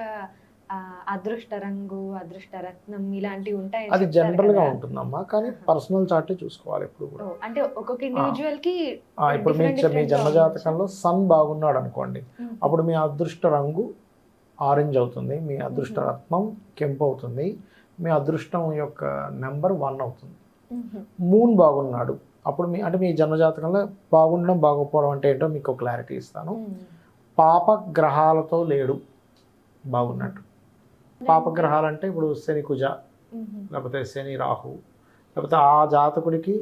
అదృష్ట రంగు, అదృష్ట రత్నం ఇలాంటివి ఉంటాయి. అది జనరల్గా ఉంటుందమ్మా, కానీ పర్సనల్ చార్టే చూసుకోవాలి ఎప్పుడు కూడా. అంటే ఒక్కొక్క ఇండివిజువల్ కి ఇప్పుడు మీ జన్మజాతకంలో సన్ బాగున్నాడు అనుకోండి, అప్పుడు మీ అదృష్ట రంగు ఆరెంజ్ అవుతుంది, మీ అదృష్ట రత్నం కెంపు అవుతుంది, మీ అదృష్టం యొక్క నెంబర్ 1 అవుతుంది. మూన్ బాగున్నాడు అప్పుడు మీ జన్మజాతకంలో బాగుండడం బాగోపోవడం అంటే ఏంటో మీకు క్లారిటీ ఇస్తాను. పాప గ్రహాలతో లేడు బాగున్నట్టు. పాపగ్రహాలు అంటే ఇప్పుడు శని కుజ, లేకపోతే శని రాహు, లేకపోతే ఆ జాతకుడికి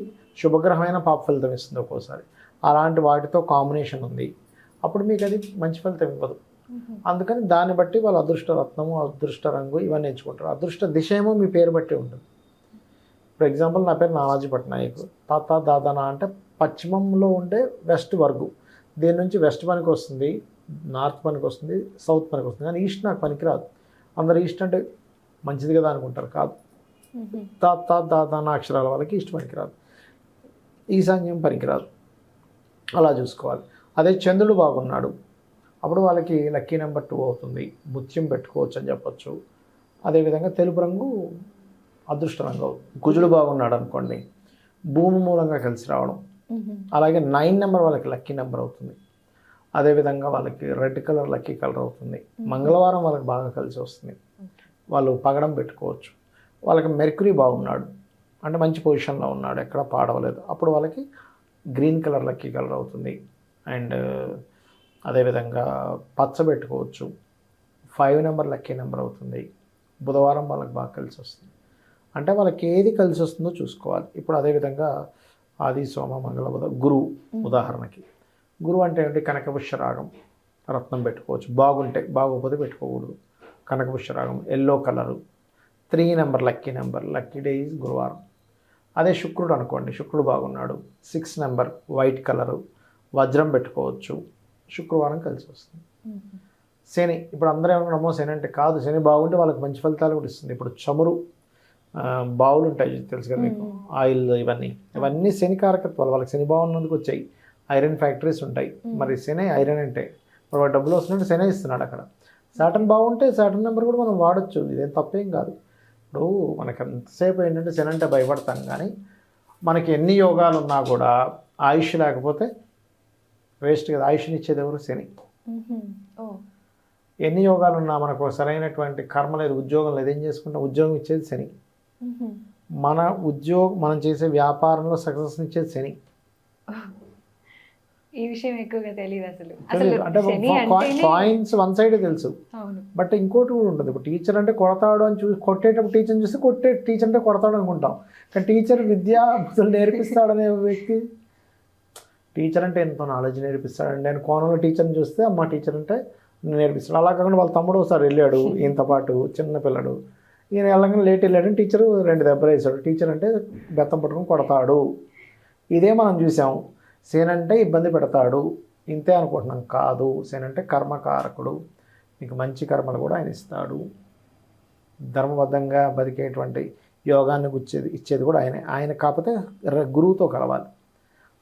శుభగ్రహమైన పాప ఫలితం ఇస్తుంది ఒక్కోసారి. అలాంటి వాటితో కాంబినేషన్ ఉంది, అప్పుడు మీకు అది మంచి ఫలితం ఇవ్వదు. అందుకని దాన్ని బట్టి వాళ్ళు అదృష్ట రత్నము, అదృష్ట రంగు ఇవన్నీ ఎంచుకుంటారు. అదృష్ట దిశ ఏమో మీ పేరు బట్టి ఉంటుంది. ఫర్ ఎగ్జాంపుల్ నా పేరు నానాజీ పట్నాయక్, తాత దాదానా అంటే పశ్చిమంలో ఉండే వెస్ట్ వర్గు, దేని నుంచి వెస్ట్ పనికి వస్తుంది, నార్త్ పనికి వస్తుంది, సౌత్ పనికి వస్తుంది, కానీ ఈస్ట్ నాకు పనికిరాదు. అందరు ఈస్ట్ అంటే మంచిది కదా అనుకుంటారు, కాదు. తాత దాదానా అక్షరాల వాళ్ళకి ఈస్ట్ పనికిరాదు, ఈశాన్యం పనికిరాదు. అలా చూసుకోవాలి. అదే చంద్రుడు బాగున్నాడు అప్పుడు వాళ్ళకి లక్కీ నెంబర్ 2 అవుతుంది, ముత్యం పెట్టుకోవచ్చు అని చెప్పొచ్చు. అదేవిధంగా తెలుపు రంగు అదృష్ట రంగు అవుతుంది. కుజుడు బాగున్నాడు అనుకోండి, భూమి మూలంగా కలిసి రావడం. అలాగే 9 నెంబర్ వాళ్ళకి లక్కీ నెంబర్ అవుతుంది. అదేవిధంగా వాళ్ళకి రెడ్ కలర్ లక్కీ కలర్ అవుతుంది. మంగళవారం వాళ్ళకి బాగా కలిసి వస్తుంది, వాళ్ళు పగడం పెట్టుకోవచ్చు. వాళ్ళకి మెర్క్యూరీ బాగున్నాడు అంటే మంచి పొజిషన్లో ఉన్నాడు, ఎక్కడ పాడవలేదు, అప్పుడు వాళ్ళకి గ్రీన్ కలర్ లక్కీ కలర్ అవుతుంది. అండ్ అదేవిధంగా పచ్చ పెట్టుకోవచ్చు, 5 నెంబర్ లక్కీ నెంబర్ అవుతుంది. బుధవారం వాళ్ళకి బాగా కలిసి వస్తుంది. అంటే వాళ్ళకి ఏది కలిసి వస్తుందో చూసుకోవాలి. ఇప్పుడు అదేవిధంగా ఆది సోమ మంగళ బుధ గురువు ఉదాహరణకి, గురువు అంటే ఏంటి, కనకపుష్యరాగం రత్నం పెట్టుకోవచ్చు, బాగుంటే, బాగోకపోతే పెట్టుకోకూడదు. కనకపుష్యరాగం yellow colour, 3 number lucky number, lucky day is గురువారం. అదే శుక్రుడు అనుకోండి, శుక్రుడు బాగున్నాడు, 6 నెంబర్ వైట్ కలరు, వజ్రం పెట్టుకోవచ్చు, శుక్రవారం కలిసి వస్తుంది. శని, ఇప్పుడు అందరూ ఏమన్నామో శని అంటే కాదు, శని బాగుంటే వాళ్ళకి మంచి ఫలితాలు కూడా ఇస్తుంది. ఇప్పుడు చమురు బావులు ఉంటాయి తెలుసు కదా మీకు, ఆయిల్ ఇవన్నీ శని కారకత్వాలు. వాళ్ళకి శని బాగున్నందుకు వచ్చాయి. ఐరన్ ఫ్యాక్టరీస్ ఉంటాయి, మరి శని ఐరన్ అంటే మరి వాడు డబ్బులు వస్తున్నట్టు శని ఇస్తున్నాడు అక్కడ. సాటర్న్ బాగుంటే సాటర్న్ నెంబర్ కూడా మనం వాడచ్చు, ఇదేం తప్పేం కాదు. ఇప్పుడు మనకి ఎంతసేపు ఏంటంటే శని అంటే భయపడతాం, కానీ మనకి ఎన్ని యోగాలు ఉన్నా కూడా ఆయుష్ లేకపోతే వేస్ట్ కదా. ఆయుష్ని ఇచ్చేది ఎవరు? శని. ఎన్ని యోగాలు ఉన్నా మనకు సరైనటువంటి కర్మ లేదు, ఉద్యోగం లేదు, ఏం చేసుకుంటాం? ఉద్యోగం ఇచ్చేది శని. మనం చేసే వ్యాపారంలో సక్సెస్ ఇచ్చేది శని. ఈ విషయం ఎక్కువగా తెలియదు అసలు. అంటే కాయిన్స్ వన్ సైడే తెలుసు, బట్ ఇంకోటి కూడా ఉంటుంది. ఇప్పుడు టీచర్ అంటే కొడతాడు అని చూసి, కొట్టేటప్పుడు టీచర్ని చూసి టీచర్ అంటే కొడతాడు అనుకుంటాం, కానీ టీచర్ విద్యా బుద్ధులు నేర్పిస్తాడనే వ్యక్తి. టీచర్ అంటే ఎంతో నాలెడ్జ్ నేర్పిస్తాడు. నేను కోణంలో టీచర్ని చూస్తే అమ్మ టీచర్ అంటే నేర్పిస్తాడు. అలా కాకుండా వాళ్ళ తమ్ముడు ఒకసారి వెళ్ళాడు ఈయనతో పాటు, చిన్న పిల్లడు, ఈయన వెళ్ళగానే లేట్ వెళ్ళాడని టీచరు 2 దెబ్బలు వేసాడు. టీచర్ అంటే బెత్తం పట్టుకుని కొడతాడు. ఇదే మనం చూసాం. శని అంటే ఇబ్బంది పెడతాడు, ఇంతే అనుకుంటున్నాం. కాదు, శని అంటే కర్మకారకుడు, మీకు మంచి కర్మలు కూడా ఆయన ఇస్తాడు. ధర్మబద్ధంగా బతికేటువంటి యోగాన్ని ఇచ్చేది కూడా ఆయనే. ఆయన కాకపోతే గురువుతో కలవాలి.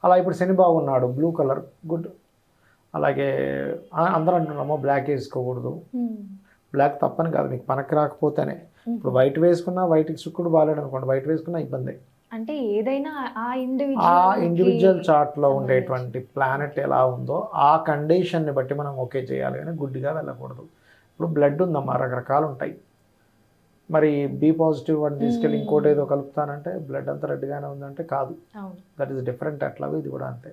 అలా ఇప్పుడు శని బాగున్నాడు, బ్లూ కలర్ గుడ్. అలాగే అందరూ అంటున్నామో బ్లాక్ వేసుకోకూడదు. బ్లాక్ తప్పని కాదు, మీకు పనికి రాకపోతేనే. ఇప్పుడు వైట్ వేసుకున్నా, వైట్కి శుక్రుడు బాగాలేడు అనుకోండి, వైట్ వేసుకున్నా ఇబ్బంది. అంటే ఏదైనా ఆ ఇండివిజువల్ చార్ట్లో ఉండేటువంటి ప్లానెట్ ఎలా ఉందో ఆ కండిషన్ని బట్టి మనం ఓకే చేయాలి, కానీ గుడ్డిగా వెళ్ళకూడదు. ఇప్పుడు బ్లడ్ ఉందమ్మా, రకరకాలు ఉంటాయి. మరి బి పాజిటివ్ అని తీసుకెళ్ళి ఇంకోటి ఏదో కలుపుతానంటే బ్లడ్ అంతా రెడ్గానే ఉందంటే కాదు, దట్ ఈస్ డిఫరెంట్. అట్లాగే ఇది కూడా అంతే.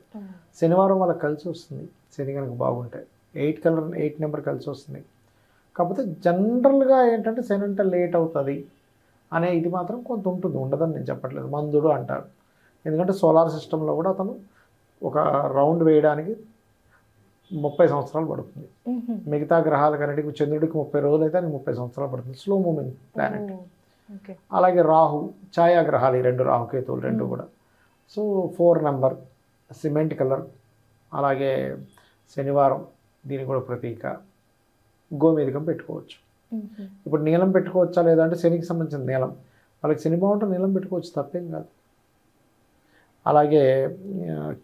శనివారం వాళ్ళకి కలిసి వస్తుంది, శని కనుక బాగుంటే 8 నెంబర్ కలిసి వస్తుంది. కాకపోతే జనరల్గా ఏంటంటే శని అంటే లేట్ అవుతుంది అనే ఇది మాత్రం కొంత ఉంటుంది, ఉండదని నేను చెప్పట్లేదు. మందుడు అంటారు, ఎందుకంటే సోలార్ సిస్టంలో కూడా అతను ఒక రౌండ్ వేయడానికి 30 సంవత్సరాలు పడుతుంది. మిగతా గ్రహాల కన్నిటికి చంద్రుడికి 30 రోజులు అయితే 30 సంవత్సరాలు పడుతుంది, స్లో మూవింగ్ ప్లానెట్. అలాగే రాహు, ఛాయాగ్రహాలు, ఈ 2 రాహుకేతువులు 2 కూడా సో 4 నెంబర్ సిమెంట్ కలర్, అలాగే శనివారం దీనికి కూడా ప్రతీక, గోమేధికం పెట్టుకోవచ్చు. ఇప్పుడు నీలం పెట్టుకోవచ్చా లేదా అంటే శనికి సంబంధించిన నీలం, వాళ్ళకి శని బాగుంటే నీలం పెట్టుకోవచ్చు, తప్పేం కాదు. అలాగే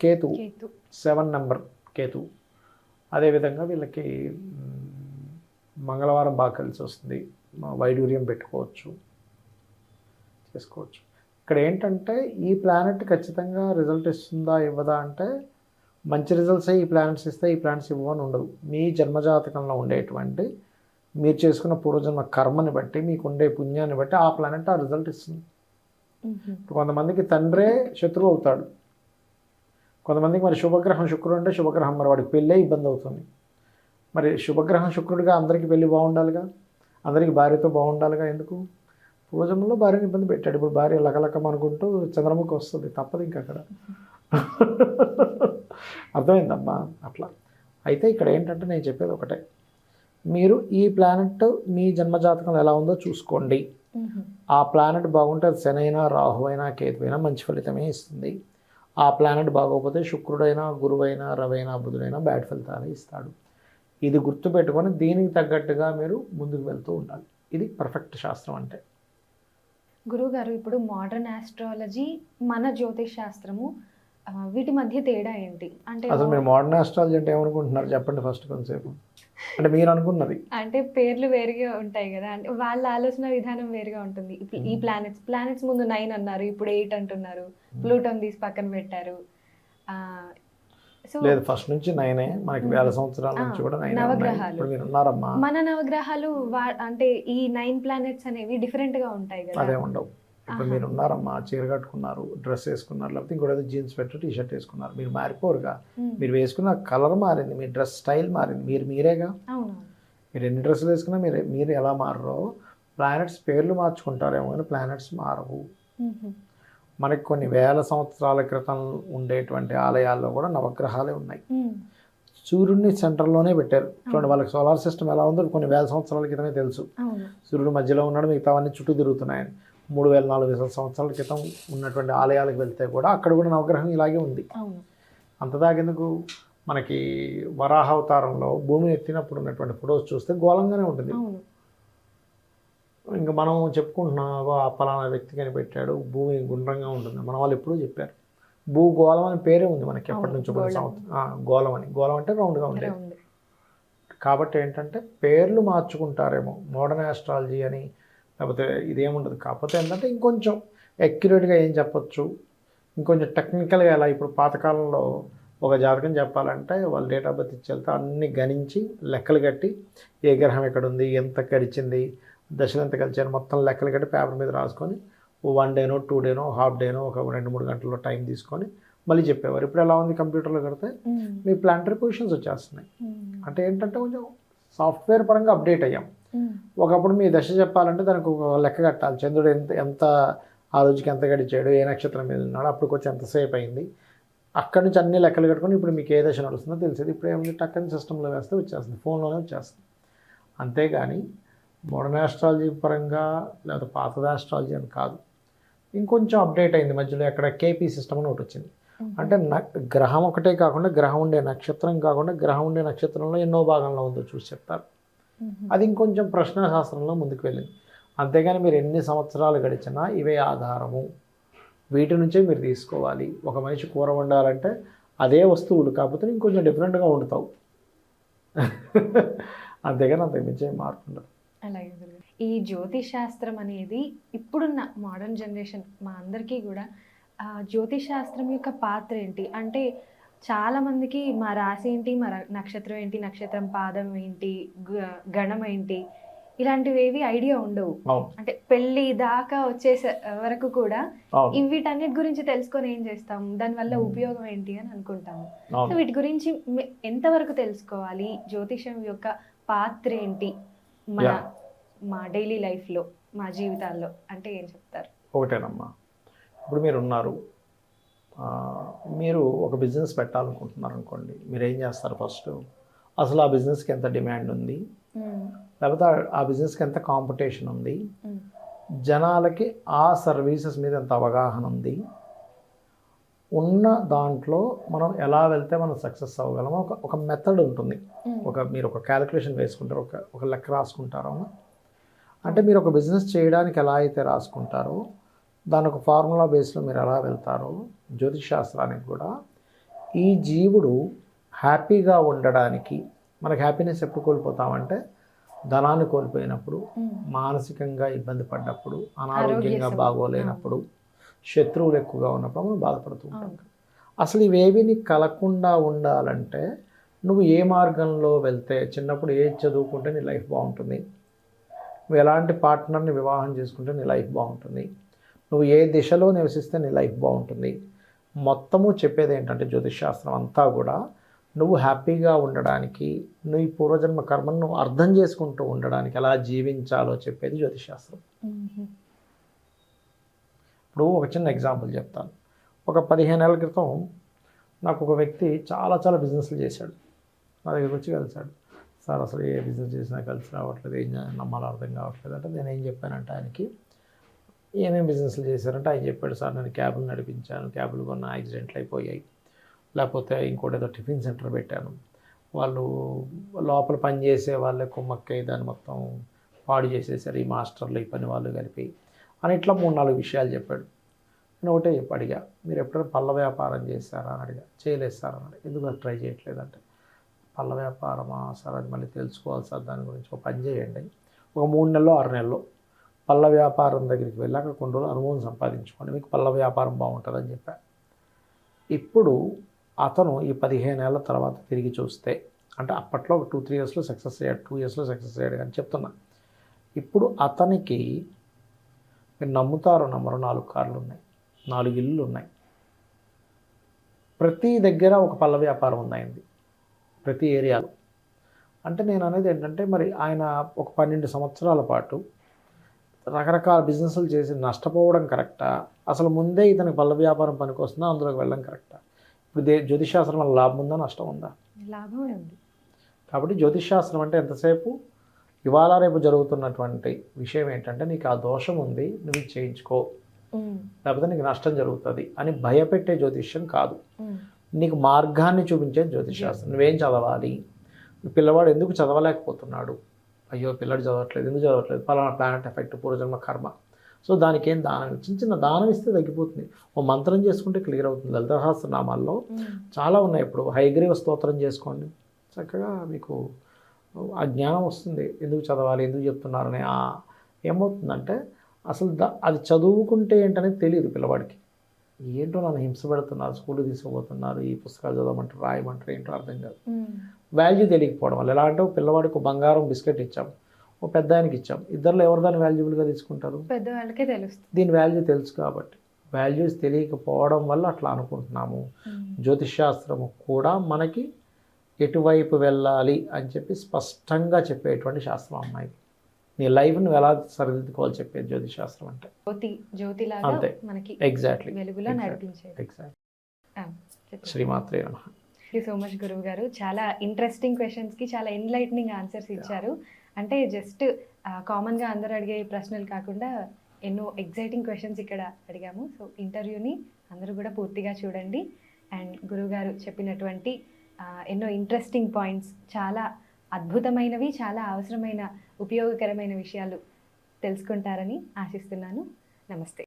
కేతు 7 నెంబర్ కేతు, అదేవిధంగా వీళ్ళకి మంగళవారం బాగా కలిసి వస్తుంది, వైడూర్యం పెట్టుకోవచ్చు, చేసుకోవచ్చు. ఇక్కడ ఏంటంటే ఈ ప్లానెట్ ఖచ్చితంగా రిజల్ట్ ఇస్తుందా ఇవ్వదా అంటే మంచి రిజల్ట్స్ ఈ ప్లానెట్స్ ఇస్తే ఈ ప్లానెట్స్ ఇవ్వని ఉండదు. మీ జన్మజాతకంలో ఉండేటువంటి మీరు చేసుకున్న పూర్వజన్మ కర్మని బట్టి మీకు ఉండే పుణ్యాన్ని బట్టి ఆ ప్లానెట్ ఆ రిజల్ట్ ఇస్తుంది. ఇప్పుడు కొంతమందికి తండ్రే శత్రువు అవుతాడు, కొంతమందికి మరి శుభగ్రహం శుక్రుడు అంటే శుభగ్రహం మరి వాడికి పెళ్ళే ఇబ్బంది అవుతుంది. మరి శుభగ్రహం శుక్రుడిగా అందరికీ పెళ్ళి బాగుండాలిగా, అందరికీ భార్యతో బాగుండాలిగా. ఎందుకు? పూర్వజన్మలో భార్యని ఇబ్బంది పెట్టాడు, ఇప్పుడు భార్య లకలకం అనుకుంటూ చంద్రముఖి వస్తుంది, తప్పదు ఇంకా అక్కడ. అర్థమైందమ్మా? అట్లా అయితే ఇక్కడ ఏంటంటే నేను చెప్పేది ఒకటే, మీరు ఈ ప్లానెట్ మీ జన్మజాతకంలో ఎలా ఉందో చూసుకోండి. ఆ ప్లానెట్ బాగుంటే అది శని అయినా రాహు అయినా కేతు అయినా మంచి ఫలితమే ఇస్తుంది. ఆ ప్లానెట్ బాగోకపోతే శుక్రుడైనా గురువైనా రవైనా బుధుడైనా బ్యాడ్ ఫలితాలు ఇస్తాడు. ఇది గుర్తుపెట్టుకొని దీనికి తగ్గట్టుగా మీరు ముందుకు వెళ్తూ ఉండాలి. ఇది పర్ఫెక్ట్ శాస్త్రం అంటే. గురువుగారు, ఇప్పుడు మోడర్న్ ఆస్ట్రాలజీ, మన జ్యోతిష్ శాస్త్రము, వీటి మధ్య తేడా ఏంటి? అంటే అసలు మీరు మోడర్న్ ఆస్ట్రాలజీ అంటే ఏమనుకుంటున్నారు చెప్పండి ఫస్ట్ కొంతసేపు. అంటే మీరు అనుకున్నది అంటే పేర్లు వేరుగా ఉంటాయి కదా, అంటే వాళ్ళ ఆలోచన విధానం వేరుగా ఉంటుంది. ఈ ప్లానెట్స్ ముందు 9 అన్నారు, ఇప్పుడు 8 అంటున్నారు, ప్లూటోని తీసి పక్కన పెట్టారు. లేదు, ఫస్ట్ నుంచి 9 మనకి వేల సంవత్సరాల నుంచి కూడా 9 నవగ్రహాలు. మీరు ఉన్నారమ్మా. మన నవగ్రహాలు అంటే ఈ 9 ప్లానెట్స్ అనేవి డిఫరెంట్ గా ఉంటాయి కదా. అదే ఉండవు. ఇప్పుడు మీరు ఉన్నారమ్మా, చీర కట్టుకున్నారు, డ్రెస్ వేసుకున్నారు, లేకపోతే ఇంకోటి జీన్స్ పెట్టు టీ షర్ట్ వేసుకున్నారు, మీరు మారిపోరుగా. మీరు వేసుకున్న కలర్ మారింది, మీ డ్రెస్ స్టైల్ మారింది, మీరేగా. మీరు ఎన్ని డ్రెస్సులు వేసుకున్నా మీరు ఎలా మారరో ప్లానెట్స్ పేర్లు మార్చుకుంటారేమో కానీ ప్లానెట్స్ మారవు. మనకి కొన్ని వేల సంవత్సరాల క్రితం ఉండేటువంటి ఆలయాల్లో కూడా నవగ్రహాలే ఉన్నాయి. సూర్యుడిని సెంటర్లోనే పెట్టారు. చూడండి, వాళ్ళకి సోలార్ సిస్టమ్ ఎలా ఉందో కొన్ని వేల సంవత్సరాల క్రితమే తెలుసు. సూర్యుడు మధ్యలో ఉన్నాడు, మిగతావన్నీ చుట్టూ తిరుగుతున్నాయని. 3000-4000 సంవత్సరాల క్రితం ఉన్నటువంటి ఆలయాలకు వెళ్తే కూడా అక్కడ కూడా నవగ్రహం ఇలాగే ఉంది. అంతదాకెందుకు, మనకి వరాహ అవతారంలో భూమిని ఎత్తినప్పుడు ఉన్నటువంటి ఫొటోస్ చూస్తే గోళంగానే ఉంటుంది. ఇంకా మనం చెప్పుకుంటున్నాం పలానా వ్యక్తి కనిపెట్టాడు, భూమి గుండ్రంగా ఉంటుంది, మన వాళ్ళు ఎప్పుడూ చెప్పారు. భూగోళం అని పేరే ఉంది మనకి ఎప్పటి నుంచో కొన్ని సంవత్సరం. గోళం అంటే రౌండ్గా ఉండేది. కాబట్టి ఏంటంటే పేర్లు మార్చుకుంటారేమో మోడర్న్ ఆస్ట్రాలజీ అని, లేకపోతే ఇదేముండదు. కాకపోతే ఏంటంటే ఇంకొంచెం అక్యురేట్గా ఏం చెప్పచ్చు, ఇంకొంచెం టెక్నికల్గా ఎలా. ఇప్పుడు పాతకాలంలో ఒక జాతకం చెప్పాలంటే వాళ్ళు డేట్ ఆఫ్ బర్త్ ఇచ్చి వెళ్తే అన్ని గణించి లెక్కలు కట్టి ఏ గ్రహం ఎక్కడ ఉంది, ఎంత గడిచింది, దశలు ఎంత కలిచారు, మొత్తం లెక్కలు కట్టి పేపర్ మీద రాసుకొని 1 డేనో 2 డేనో హాఫ్ డేనో ఒక 2-3 గంటల్లో టైం తీసుకొని మళ్ళీ చెప్పేవారు. ఇప్పుడు ఎలా ఉంది, కంప్యూటర్లో కడితే మీ ప్లానటరీ పొజిషన్స్ వచ్చేస్తున్నాయి. అంటే ఏంటంటే కొంచెం సాఫ్ట్వేర్ పరంగా అప్డేట్ అయ్యాం. ఒకప్పుడు మీ దశ చెప్పాలంటే దానికి ఒక లెక్క కట్టాలి, చంద్రుడు ఎంత ఆ రోజుకి ఎంత గడిచాడు, ఏ నక్షత్రం మీద ఉన్నాడు, అప్పుడు కొంచెం ఎంతసేపు అయింది, అక్కడి నుంచి అన్ని లెక్కలు కట్టుకొని ఇప్పుడు మీకు ఏ దశ నడుస్తుందో తెలిసేది. ఇప్పుడు ఏముంది, టక్కని సిస్టంలో వేస్తే వచ్చేస్తుంది, ఫోన్లోనే వచ్చేస్తుంది. అంతేగాని మోడర్న్ ఆస్ట్రాలజీ పరంగా లేకపోతే పాత ఆస్ట్రాలజీ అని కాదు, ఇంకొంచెం అప్డేట్ అయింది. మధ్యలో ఎక్కడ కేపీ సిస్టమ్ అని ఒకటి వచ్చింది. అంటే గ్రహం ఒకటే కాకుండా గ్రహం ఉండే నక్షత్రం కాకుండా గ్రహం ఉండే నక్షత్రంలో ఎన్నో భాగంలో ఉందో చూసి చెప్తారు. అది ఇంకొంచెం ప్రశ్నాశాస్త్రంలో ముందుకు వెళ్ళింది. అంతేగాని మీరు ఎన్ని సంవత్సరాలు గడిచినా ఇవే ఆధారము, వీటి నుంచే మీరు తీసుకోవాలి. ఒక మనిషి కూర వండాలంటే అదే వస్తువులు, కాకపోతే ఇంకొంచెం డిఫరెంట్గా వండుతావు. అంతేగాని అంతకు మించి ఏం మార్పు ఉండదు. అలాగే ఈ జ్యోతిష్ శాస్త్రం అనేది ఇప్పుడున్న మోడర్న్ జనరేషన్ మా అందరికీ కూడా జ్యోతిష్ శాస్త్రం యొక్క పాత్ర ఏంటి అంటే, చాలా మందికి మా రాశి ఏంటి, మా నక్షత్రం ఏంటి, నక్షత్రం పాదం ఏంటి, గణం ఏంటి, ఇలాంటివి ఏవి ఐడియా ఉండవు. అంటే పెళ్లి దాకా వచ్చేసే వరకు కూడా వీటన్నిటి గురించి తెలుసుకొని ఏం చేస్తాం, దానివల్ల ఉపయోగం ఏంటి అని అనుకుంటాము. సో వీటి గురించి ఎంతవరకు తెలుసుకోవాలి, జ్యోతిషం యొక్క పాత్ర ఏంటి మా డైలీ లైఫ్లో, మా జీవితాల్లో అంటే ఏం చెప్తారు? ఒకటేనమ్మా, ఇప్పుడు మీరు ఉన్నారు, మీరు ఒక బిజినెస్ పెట్టాలనుకుంటున్నారు అనుకోండి, మీరు ఏం చేస్తారు? ఫస్ట్ అసలు ఆ బిజినెస్కి ఎంత డిమాండ్ ఉంది, లేకపోతే ఆ బిజినెస్కి ఎంత కాంపిటీషన్ ఉంది, జనాలకి ఆ సర్వీసెస్ మీద ఎంత అవగాహన ఉంది, ఉన్న దాంట్లో మనం ఎలా వెళ్తే మనం సక్సెస్ అవ్వగలమో ఒక మెథడ్ ఉంటుంది. మీరు ఒక క్యాలిక్యులేషన్ వేసుకుంటారు, ఒక లెక్క రాసుకుంటారు. అంటే మీరు ఒక బిజినెస్ చేయడానికి ఎలా అయితే రాసుకుంటారో దాని ఒక ఫార్ములా బేస్లో మీరు ఎలా వెళ్తారో జ్యోతిష్ శాస్త్రానికి కూడా ఈ జీవుడు హ్యాపీగా ఉండడానికి, మనకి హ్యాపీనెస్ ఎప్పుడు కోల్పోతామంటే ధనాన్ని కోల్పోయినప్పుడు, మానసికంగా ఇబ్బంది పడ్డప్పుడు, అనారోగ్యంగా బాగోలేనప్పుడు, శత్రువులు ఎక్కువగా ఉన్నప్పుడు మనం బాధపడుతూ ఉంటాం. అసలు ఇవేవి నీకు కలగకుండా ఉండాలంటే నువ్వు ఏ మార్గంలో వెళ్తే, చిన్నప్పుడు ఏది చదువుకుంటే నీ లైఫ్ బాగుంటుంది, నువ్వు ఎలాంటి పార్ట్నర్ని వివాహం చేసుకుంటే నీ లైఫ్ బాగుంటుంది, నువ్వు ఏ దిశలో నివసిస్తే నీ లైఫ్ బాగుంటుంది, మొత్తము చెప్పేది ఏంటంటే జ్యోతిష్ శాస్త్రం అంతా కూడా నువ్వు హ్యాపీగా ఉండడానికి, నువ్వు ఈ పూర్వజన్మ కర్మను నువ్వు అర్థం చేసుకుంటూ ఉండడానికి ఎలా జీవించాలో చెప్పేది జ్యోతిష్ శాస్త్రం. ఇప్పుడు ఒక చిన్న ఎగ్జాంపుల్ చెప్తాను. ఒక 15 ఏళ్ల క్రితం నాకు ఒక వ్యక్తి చాలా బిజినెస్లు చేశాడు. నా దగ్గరికి వచ్చి కలిశాడు. సార్ అసలు ఏ బిజినెస్ చేసినా కలిసి రావట్లేదు, ఏం నమ్మాలో అర్థం కావట్లేదు అంటే నేను ఏం చెప్పానంటే ఆయనకి, ఏమేమి బిజినెస్లు చేశారంటే ఆయన చెప్పాడు, సార్ నేను క్యాబులు నడిపించాను, క్యాబులు కొన్న యాక్సిడెంట్లు అయిపోయాయి, లేకపోతే ఇంకోటి ఏదో టిఫిన్ సెంటర్ పెట్టాను, వాళ్ళు లోపల పని చేసే వాళ్ళే కుమ్మక్కై దాన్ని మొత్తం పాడు చేసేసారు ఈ మాస్టర్లు, ఈ పని వాళ్ళు కలిపి అని ఇట్లా 3-4 విషయాలు చెప్పాడు. నేను ఒకటే అడిగా, మీరు ఎప్పుడైనా పళ్ళ వ్యాపారం చేశారా అని అడిగా. చేయలేదు సార్ అన్నాడు. ఎందుకు అది ట్రై చేయట్లేదంటే, పళ్ళ వ్యాపారమా సార్, అది మళ్ళీ తెలుసుకోవాలి సార్, దాని గురించి ఒక పని చేయండి, ఒక 3 నెలలో 6 నెలల్లో పళ్ళ వ్యాపారం దగ్గరికి వెళ్ళాక కొన్ని రోజులు అనుభవం సంపాదించుకోండి, మీకు పళ్ళ వ్యాపారం బాగుంటుందని చెప్పాను. ఇప్పుడు అతను ఈ 15 ఏళ్ల తర్వాత తిరిగి చూస్తే, అంటే అప్పట్లో ఒక 2-3 ఇయర్స్లో సక్సెస్ అయ్యాడు, 2 ఇయర్స్లో సక్సెస్ అయ్యాడు అని చెప్తున్నా. ఇప్పుడు అతనికి మీరు నమ్ముతారో నమ్మరు 4 కార్లు ఉన్నాయి, 4 ఇళ్ళు ఉన్నాయి, ప్రతి దగ్గర ఒక పళ్ళ వ్యాపారం ఉందండి, ప్రతి ఏరియాలో. అంటే నేను అనేది ఏంటంటే, మరి ఆయన ఒక 12 సంవత్సరాల పాటు రకరకాల బిజినెస్లు చేసి నష్టపోవడం కరెక్టా, అసలు ముందే ఇతనికి పళ్ళ వ్యాపారం పనికి వస్తుందా, అందులోకి వెళ్ళడం కరెక్టా? ఇప్పుడు జ్యోతిష్ శాస్త్రం వల్ల లాభం ఉందా, నష్టం ఉందా? లాభమే ఉంది. కాబట్టి జ్యోతిష్ శాస్త్రం అంటే ఎంతసేపు ఇవాళ రేపు జరుగుతున్నటువంటి విషయం ఏంటంటే, నీకు ఆ దోషం ఉంది, నువ్వు చేయించుకో, లేకపోతే నీకు నష్టం జరుగుతుంది అని భయపెట్టే జ్యోతిష్యం కాదు, నీకు మార్గాన్ని చూపించే జ్యోతిష్ శాస్త్రం. నువ్వేం చదవాలి, పిల్లవాడు ఎందుకు చదవలేకపోతున్నాడు, అయ్యో పిల్లడు చదవట్లేదు, ఎందుకు చదవట్లేదు, పలానా ప్లానెట్ ఎఫెక్ట్, పూర్వజన్మ కర్మ. సో దానికి ఏం దానం, చిన్న దానం ఇస్తే తగ్గిపోతుంది, ఓ మంత్రం చేసుకుంటే క్లియర్ అవుతుంది. లలిత సహస్రనామాల్లో చాలా ఉన్నాయి. ఇప్పుడు హయగ్రీవ స్తోత్రం చేసుకోండి, చక్కగా మీకు ఆ జ్ఞానం వస్తుంది, ఎందుకు చదవాలి, ఎందుకు చెప్తున్నారని. ఏమవుతుందంటే అసలు అది చదువుకుంటే ఏంటనేది తెలియదు పిల్లవాడికి. ఏంటో నన్ను హింస పెడుతున్నారు, స్కూల్కి తీసుకుపోతున్నారు, ఈ పుస్తకాలు చదవమంటారు, రాయమంటారు, ఏంటో అర్థం కాదు. వాల్యూ తెలియకపోవడం వల్ల. ఎలా అంటే పిల్లవాడికి బంగారం బిస్కెట్ ఇచ్చాం, ఓ పెద్ద ఆయనకి ఇచ్చాం, ఇద్దరిలో ఎవరు దాన్ని వాల్యుబుల్గా తీసుకుంటారు? పెద్దవాళ్ళకే తెలుస్తుంది. దీని వాల్యూ తెలుసు కాబట్టి. వాల్యూస్ తెలియకపోవడం వల్ల అట్లా అనుకుంటున్నాము. జ్యోతిష్ శాస్త్రము కూడా మనకి ఎటువైపు వెళ్ళాలి అని చెప్పి స్పష్టంగా చెప్పేటువంటి శాస్త్రం అమ్మాయి. నీ లైఫ్ నువ్వు ఎలా సరిదిద్దుకోవాలి చెప్పేది జ్యోతిష్ శాస్త్రం అంటే. అంతే, ఎగ్జాక్ట్లీ. శ్రీమాత్రే నమః. థ్యాంక్ యూ సో మచ్ గురువు గారు. చాలా ఇంట్రెస్టింగ్ క్వశ్చన్స్కి చాలా ఎన్లైట్నింగ్ ఆన్సర్స్ ఇచ్చారు. అంటే జస్ట్ కామన్గా అందరూ అడిగే ప్రశ్నలు కాకుండా ఎన్నో ఎగ్జైటింగ్ క్వశ్చన్స్ ఇక్కడ అడిగాము. సో ఇంటర్వ్యూని అందరూ కూడా పూర్తిగా చూడండి. అండ్ గురువుగారు చెప్పినటువంటి ఎన్నో ఇంట్రెస్టింగ్ పాయింట్స్, చాలా అద్భుతమైనవి, చాలా అవసరమైన ఉపయోగకరమైన విషయాలు తెలుసుకుంటారని ఆశిస్తున్నాను. నమస్తే.